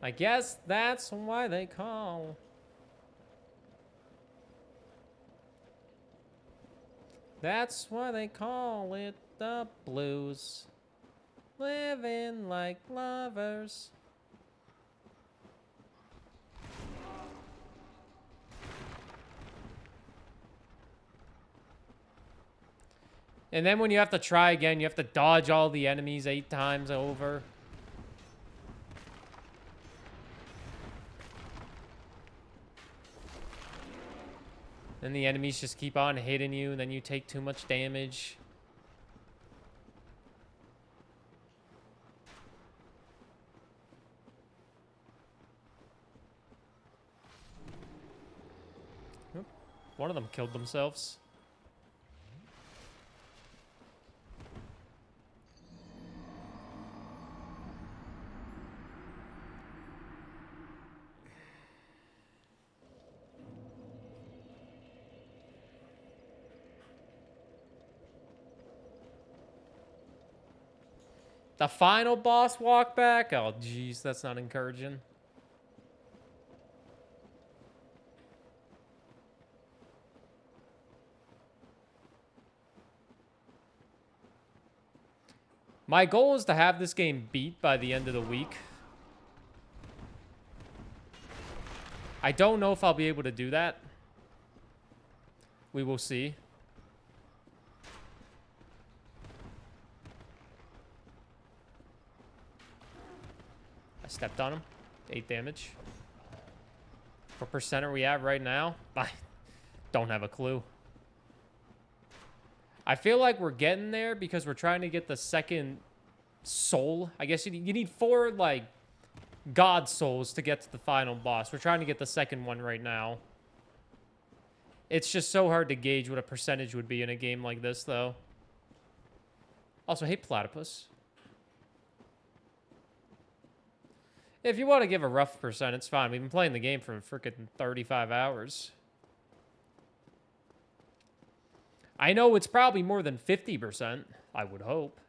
I guess that's why they call. That's why they call it the blues. Living like lovers. And then when you have to try again, you have to dodge all the enemies 8 times over. Then the enemies just keep on hitting you, and then you take too much damage. Oop, one of them killed themselves. The final boss walk back? Oh, jeez, that's not encouraging. My goal is to have this game beat by the end of the week. I don't know if I'll be able to do that. We will see. I stepped on him. 8 damage. What percent are we at right now? I don't have a clue. I feel like we're getting there because we're trying to get the second soul. I guess you need 4, like, God souls to get to the final boss. We're trying to get the second one right now. It's just so hard to gauge what a percentage would be in a game like this, though. Also, hey, Platypus. If you want to give a rough percent, it's fine. We've been playing the game for freaking 35 hours. I know it's probably more than 50%, I would hope.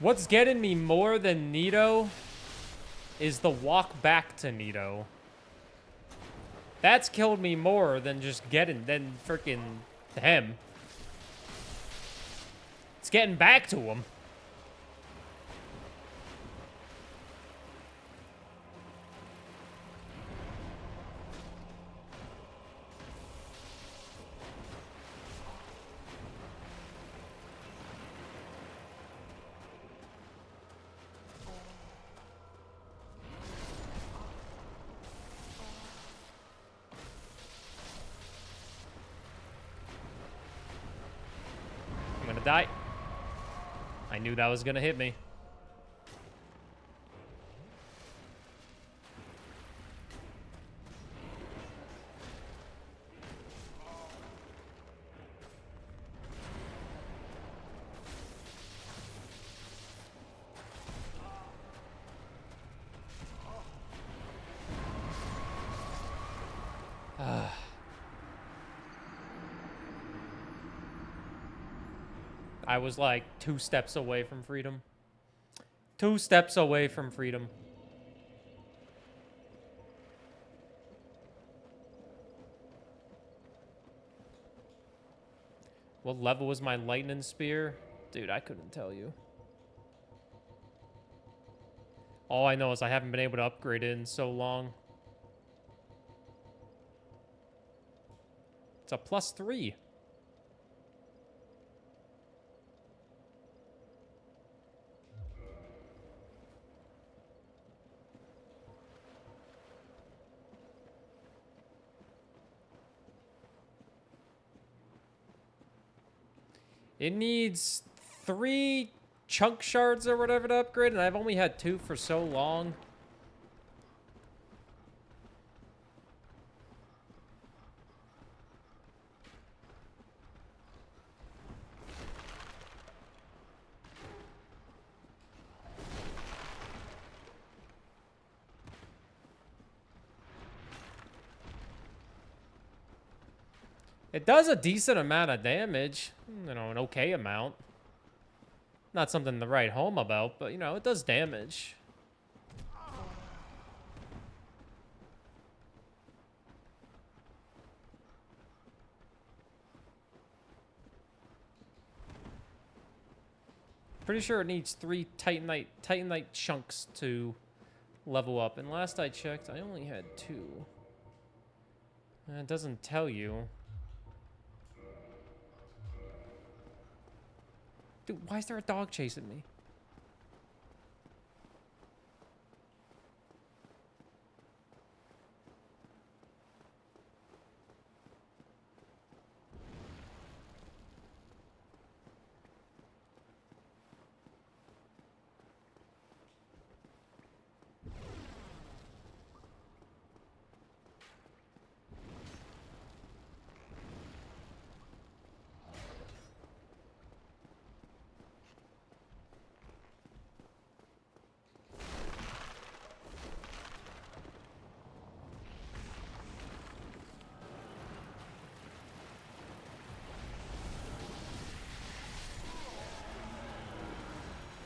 What's getting me more than Nito is the walk back to Nito. That's killed me more than just than freaking him. It's getting back to him. I'm gonna die. I knew that was gonna hit me. I was like 2 steps away from freedom. 2 steps away from freedom. What level was my lightning spear? Dude, I couldn't tell you. All I know is I haven't been able to upgrade it in so long. It's a +3. It needs 3 chunk shards or whatever to upgrade, and I've only had 2 for so long. It does a decent amount of damage. You know, an okay amount. Not something to write home about, but, you know, it does damage. Pretty sure it needs 3 Titanite chunks to level up. And last I checked, I only had 2. And it doesn't tell you. Dude, why is there a dog chasing me?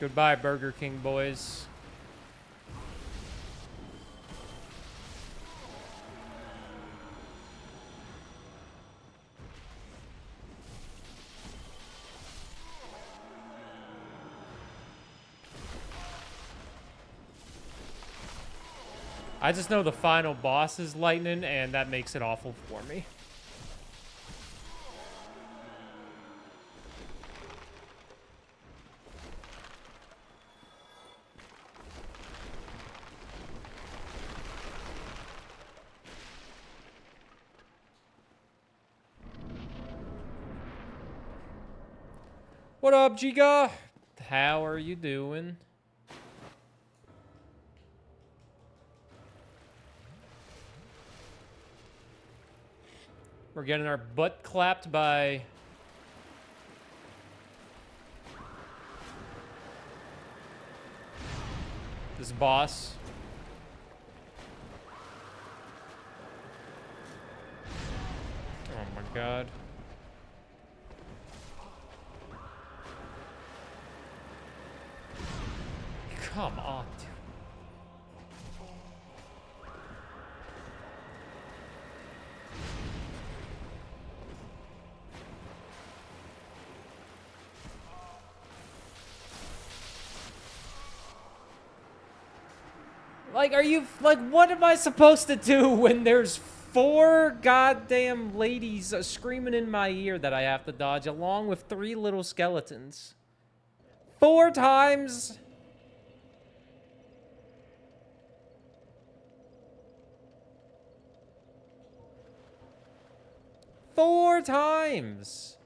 Goodbye, Burger King boys. I just know the final boss is lightning, and that makes it awful for me. What up, Giga? How are you doing? We're getting our butt clapped by this boss. Oh my god. Come on, dude. Like, are you, like, what am I supposed to do when there's 4 goddamn ladies screaming in my ear that I have to dodge, along with 3 little skeletons? 4 times? Four times!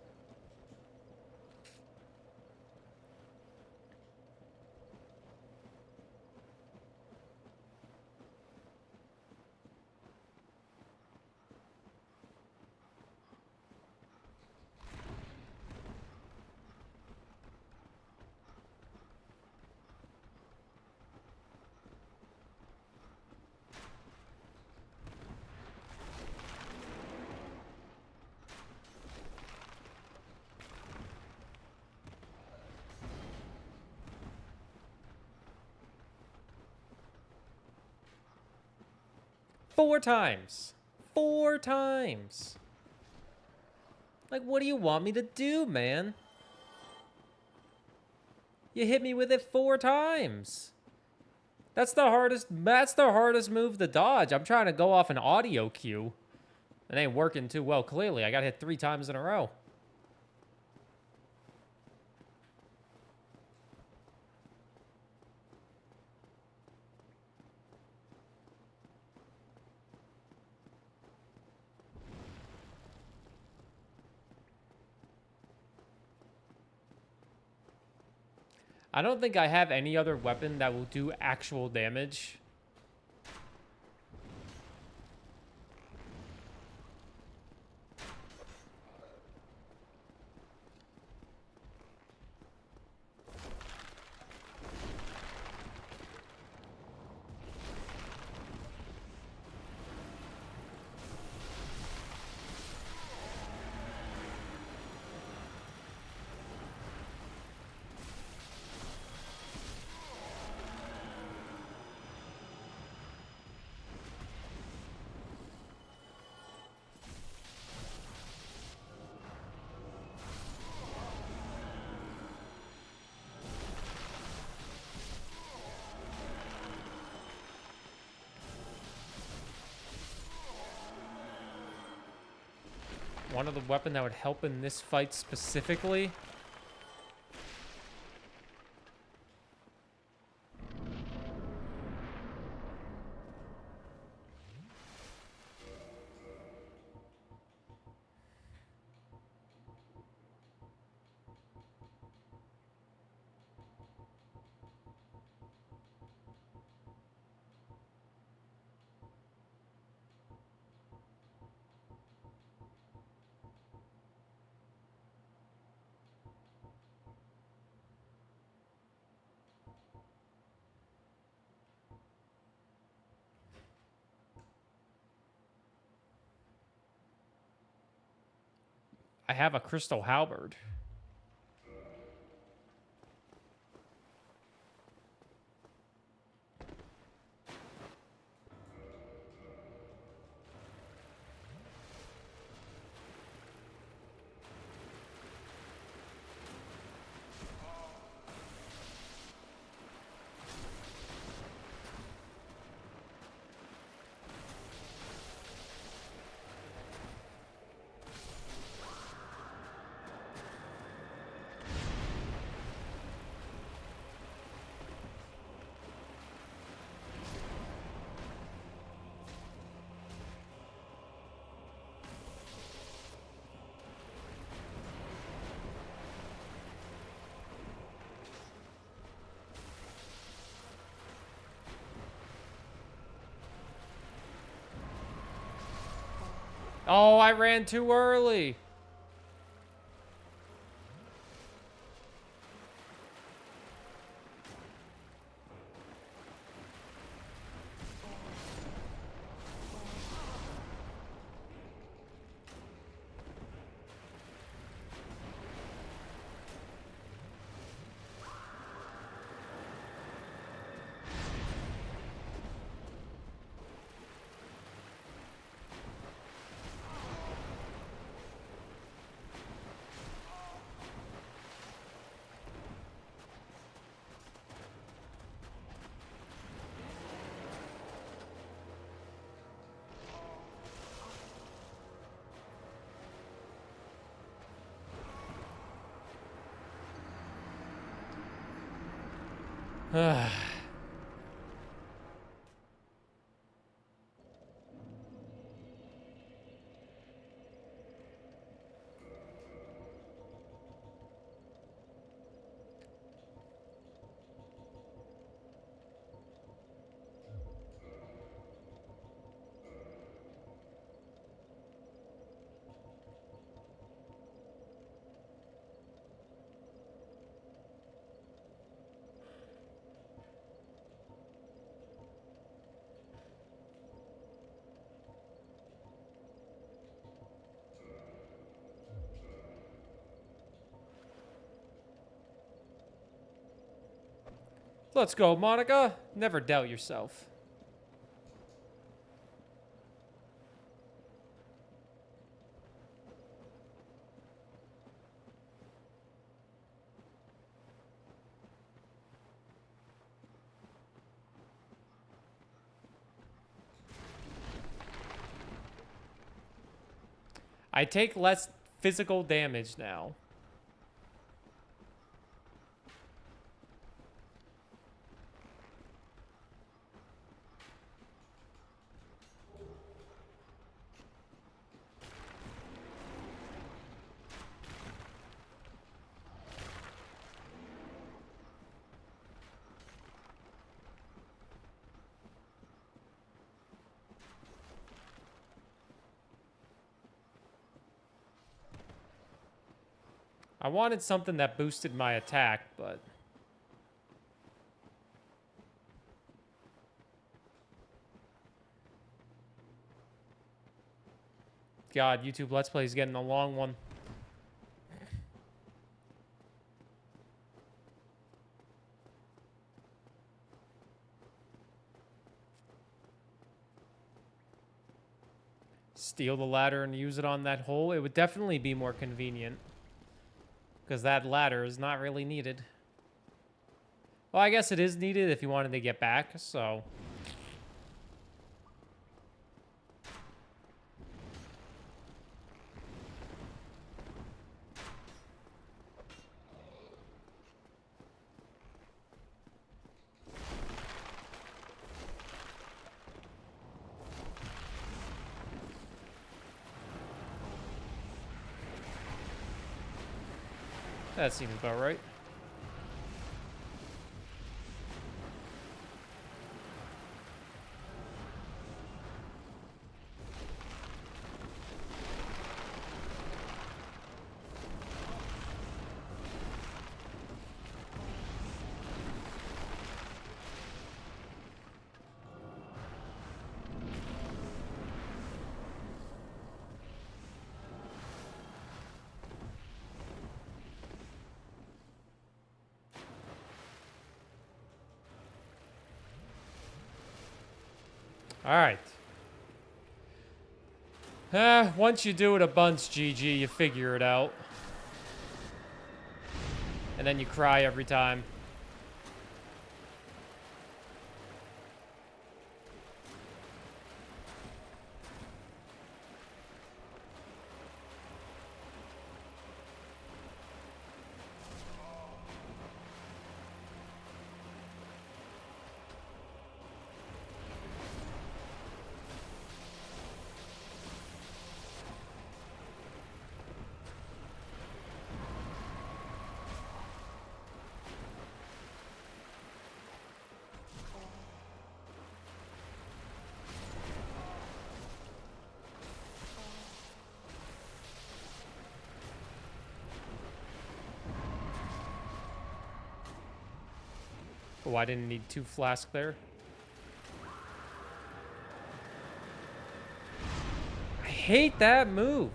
Four times. 4 times. Like, what do you want me to do, man? You hit me with it 4 times. That's the hardest move to dodge. I'm trying to go off an audio cue. It ain't working too well, clearly. I got hit 3 times in a row. I don't think I have any other weapon that will do actual damage. One of the weapon that would help in this fight specifically. I have a crystal halberd. Oh, I ran too early. Let's go, Monica. Never doubt yourself. I take less physical damage now. I wanted something that boosted my attack, but... God, YouTube Let's Play is getting a long one. Steal the ladder and use it on that hole. It would definitely be more convenient. Because that ladder is not really needed. Well, I guess it is needed if you wanted to get back, so... That seems about right. Alright. Once you do it a bunch, GG, you figure it out. And then you cry every time. Oh, I didn't need 2 flasks there. I hate that move.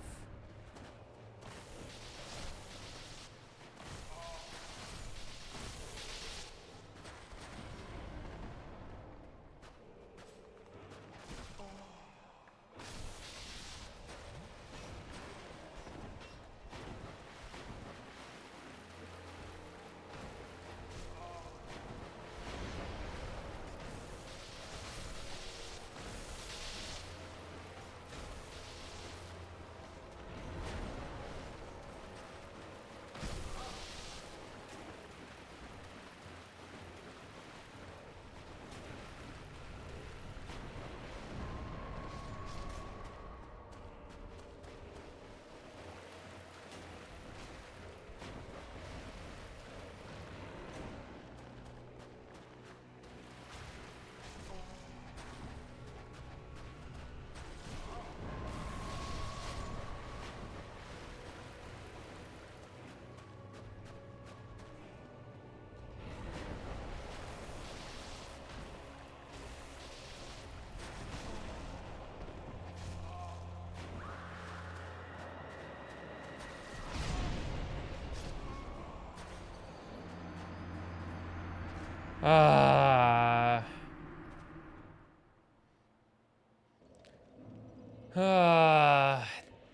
Ah.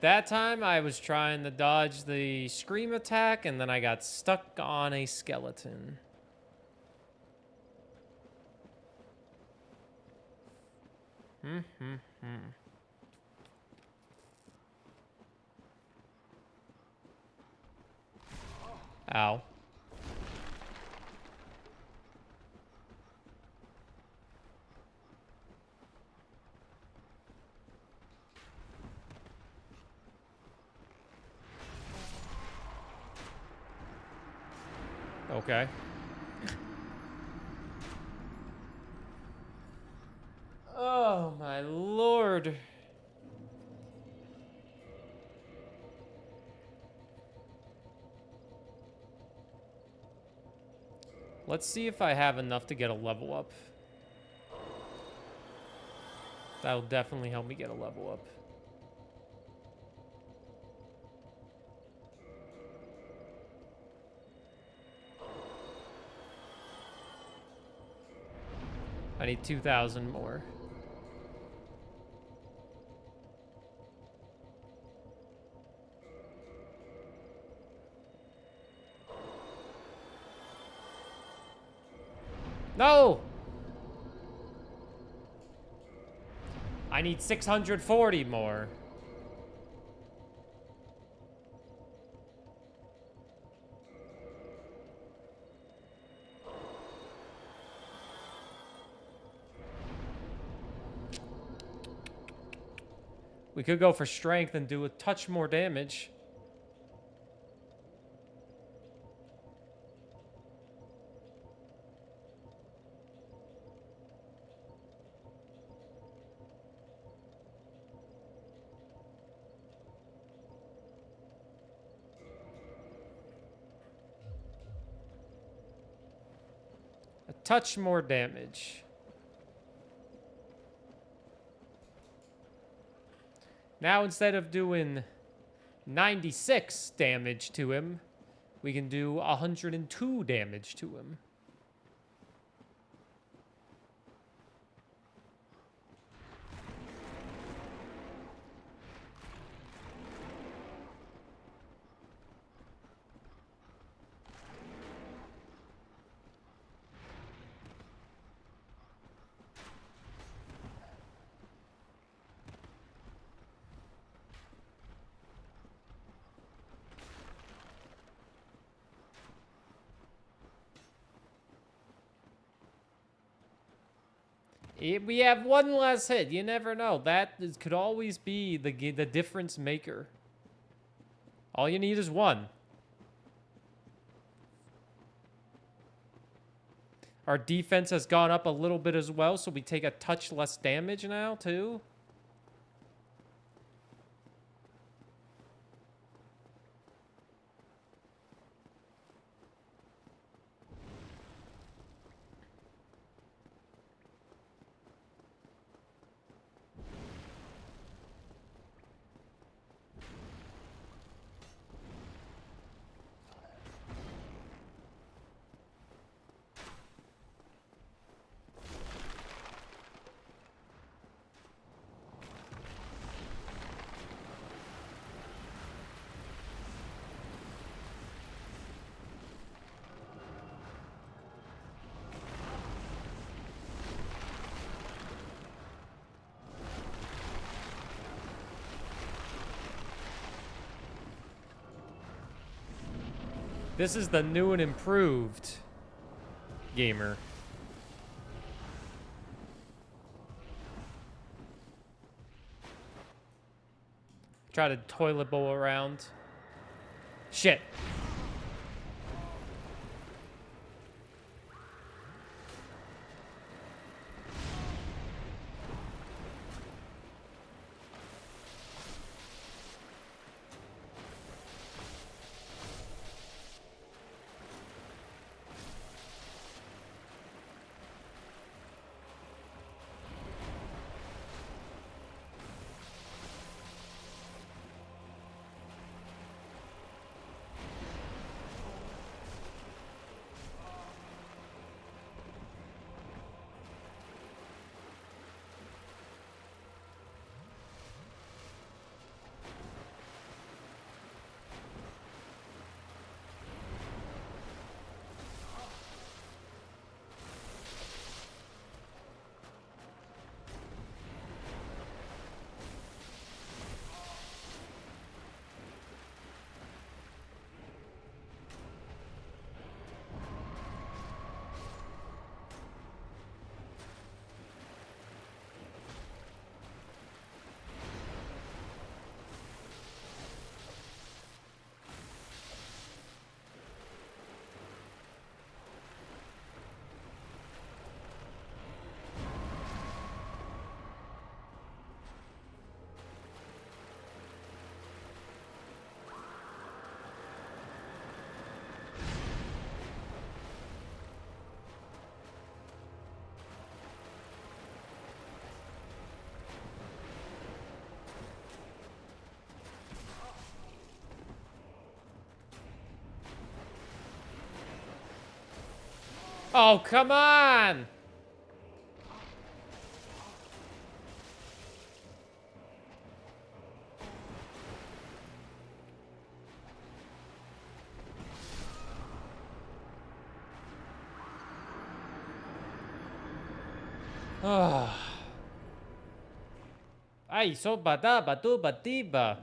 That time I was trying to dodge the scream attack and then I got stuck on a skeleton. Ow. Okay. Oh my lord. Let's see if I have enough to get a level up. That'll definitely help me get a level up. I need 2,000 more. No! I need 640 more. We could go for strength and do a touch more damage. A touch more damage. Now, instead of doing 96 damage to him, we can do 102 damage to him. We have one less hit. You never know. Could always be the difference maker. All you need is one. Our defense has gone up a little bit as well, so we take a touch less damage now, too. This is the new and improved gamer. Try to toilet bowl around. Shit. Oh, come on! Ay, so bada badu badiba.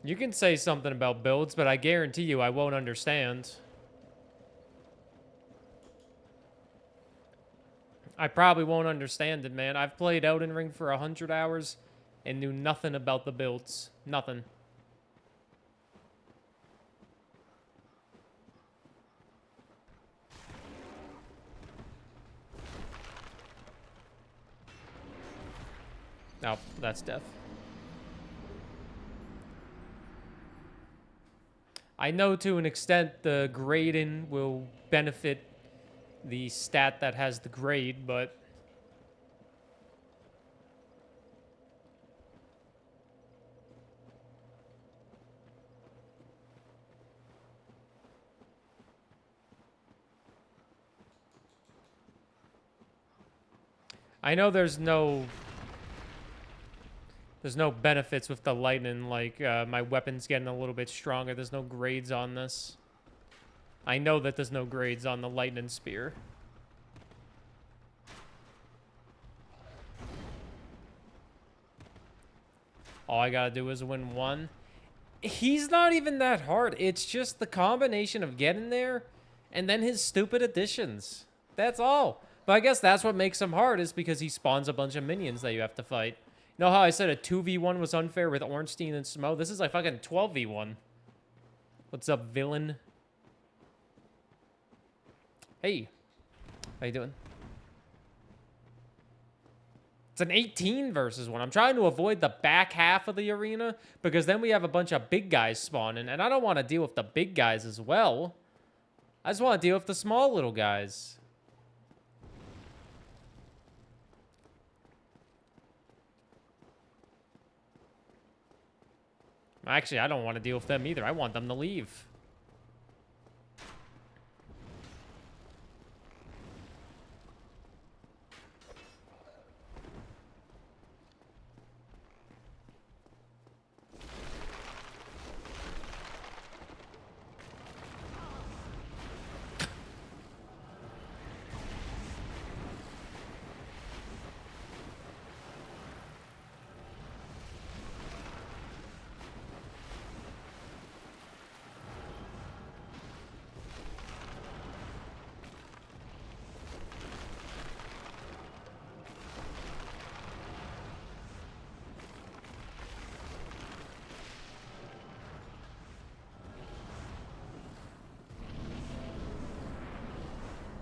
You can say something about builds, but I guarantee you I won't understand. I probably won't understand it, man. I've played Elden Ring for 100 hours and knew nothing about the builds. Nothing. No, that's death. I know to an extent the grading will benefit the stat that has the grade, but I know there's no benefits with the lightning, like my weapon's getting a little bit stronger. There's no grades on this. I know that there's no grades on the lightning spear. All I gotta do is win one. He's not even that hard. It's just the combination of getting there and then his stupid additions. That's all. But I guess that's what makes him hard, is because he spawns a bunch of minions that you have to fight. You know how I said a 2v1 was unfair with Ornstein and Smo? This is like fucking 12v1. What's up, villain? Hey. How you doing? It's an 18 versus 1. I'm trying to avoid the back half of the arena because then we have a bunch of big guys spawning, and I don't want to deal with the big guys as well. I just want to deal with the small little guys. Actually, I don't want to deal with them either. I want them to leave.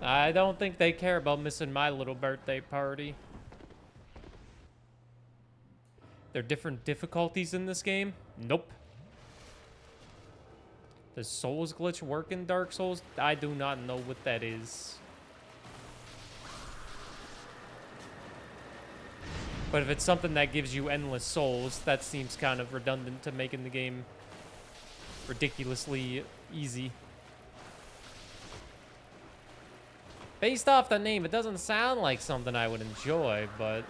I don't think they care about missing my little birthday party. There are different difficulties in this game? Nope. Does Souls glitch work in Dark Souls? I do not know what that is. But if it's something that gives you endless souls, that seems kind of redundant to making the game ridiculously easy. Based off the name, it doesn't sound like something I would enjoy, but...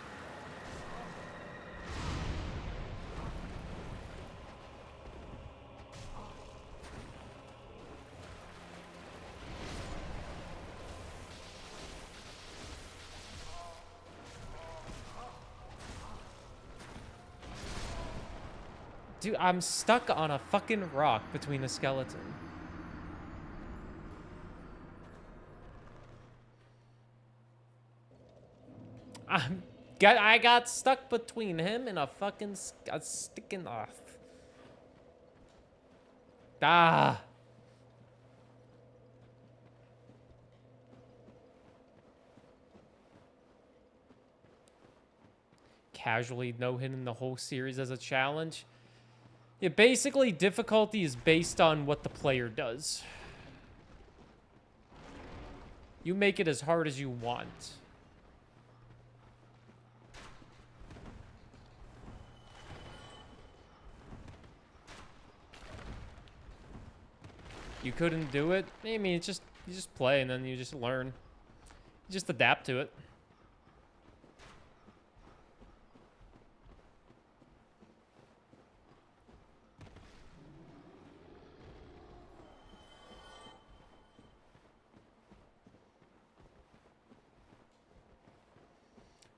Dude, I'm stuck on a fucking rock between a skeleton. I got stuck between him and a fucking sticking off. Ah. Casually no-hitting the whole series as a challenge. Yeah, basically difficulty is based on what the player does. You make it as hard as you want. You couldn't do it. I mean, it's just you just play and then you just learn. You just adapt to it.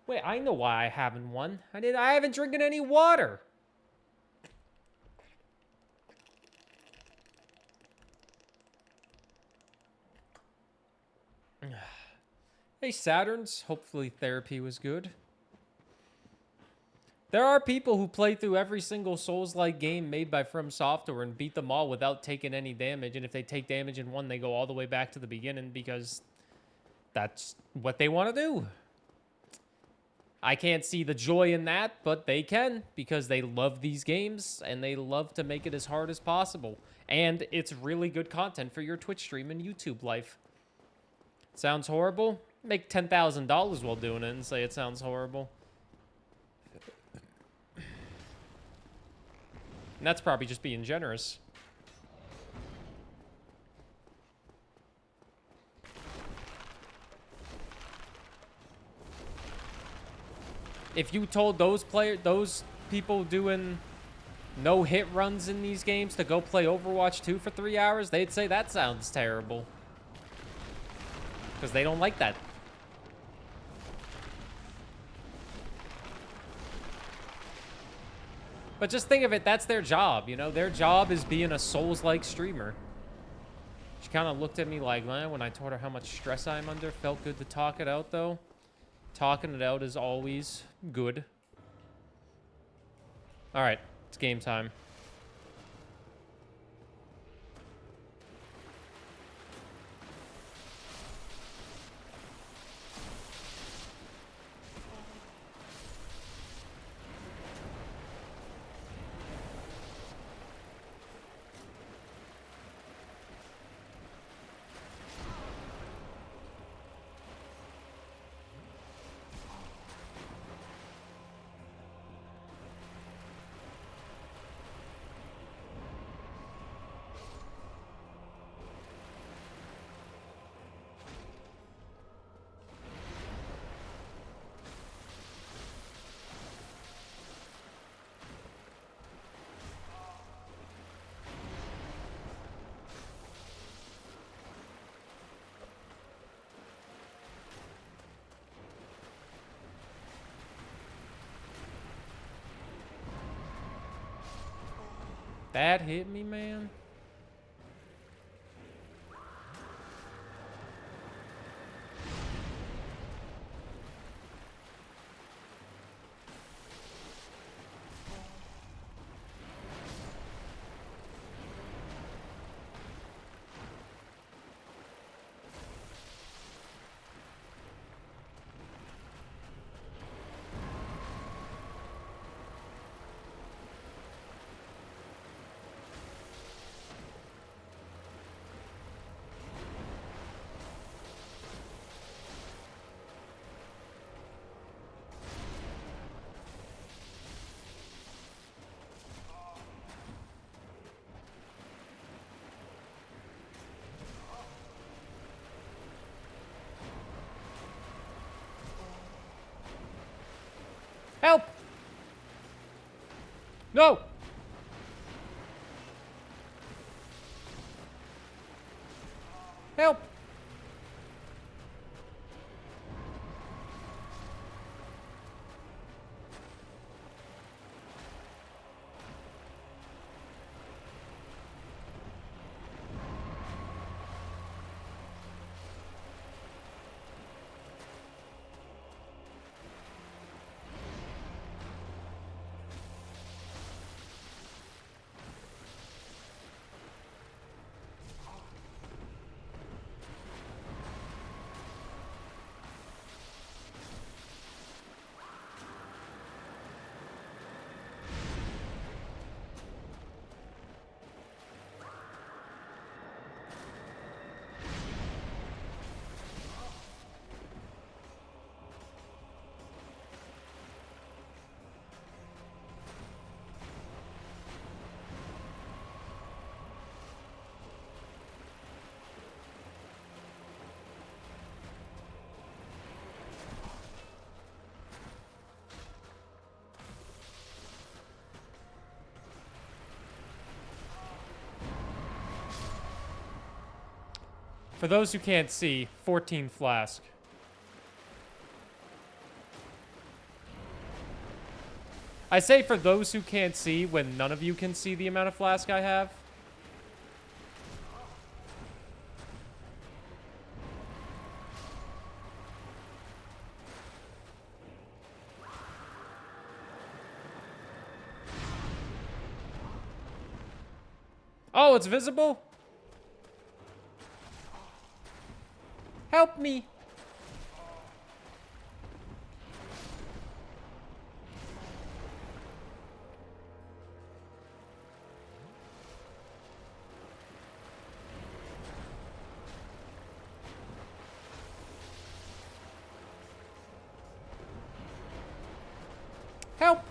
Wait, I know why I haven't won. I haven't drinking any water. Hey, Saturns. Hopefully therapy was good. There are people who play through every single Souls-like game made by From Software and beat them all without taking any damage. And if they take damage in one, they go all the way back to the beginning because that's what they want to do. I can't see the joy in that, but they can because they love these games and they love to make it as hard as possible. And it's really good content for your Twitch stream and YouTube life. Sounds horrible? Make $10,000 while doing it and say it sounds horrible. And that's probably just being generous. If you told those people doing no hit runs in these games to go play Overwatch 2 for 3 hours, they'd say that sounds terrible. Because they don't like that. But just think of it, that's their job, you know? Their job is being a Souls-like streamer. She kind of looked at me like, man, when I told her how much stress I'm under. Felt good to talk it out, though. Talking it out is always good. All right, it's game time. That hit me, man. Help! No! Help! For those who can't see, 14 flask. I say for those who can't see when none of you can see the amount of flask I have. Oh, it's visible? Help me. Help.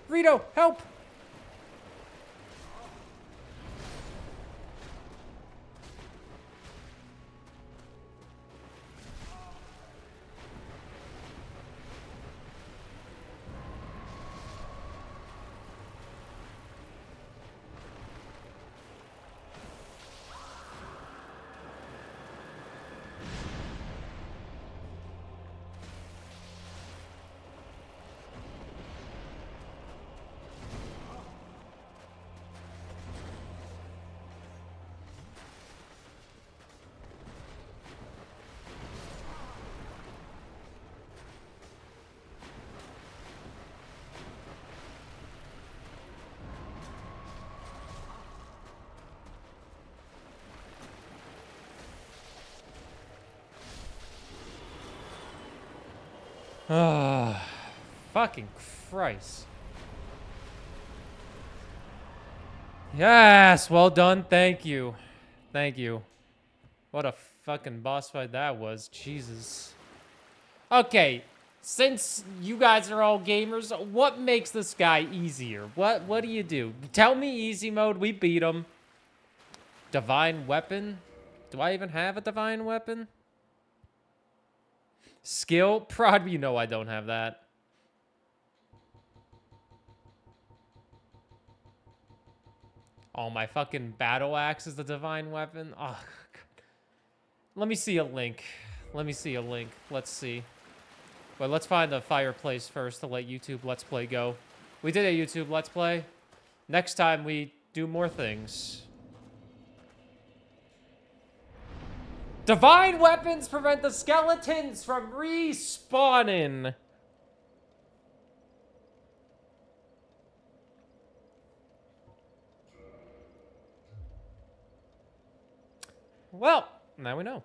Rito, help! Ah, fucking Christ. Yes, well done. Thank you. Thank you. What a fucking boss fight that was. Jesus. Okay, since you guys are all gamers, what makes this guy easier? What do you do? Tell me easy mode, we beat him. Divine weapon? Do I even have a divine weapon? Skill? Prod, you know I don't have that. Oh, my fucking battle axe is the divine weapon? Oh, God. Let me see a link. Let me see a link. Let's see. Wait, let's find the fireplace first to let YouTube Let's Play go. We did a YouTube Let's Play. Next time we do more things. Divine weapons prevent the skeletons from respawning. Well, now we know.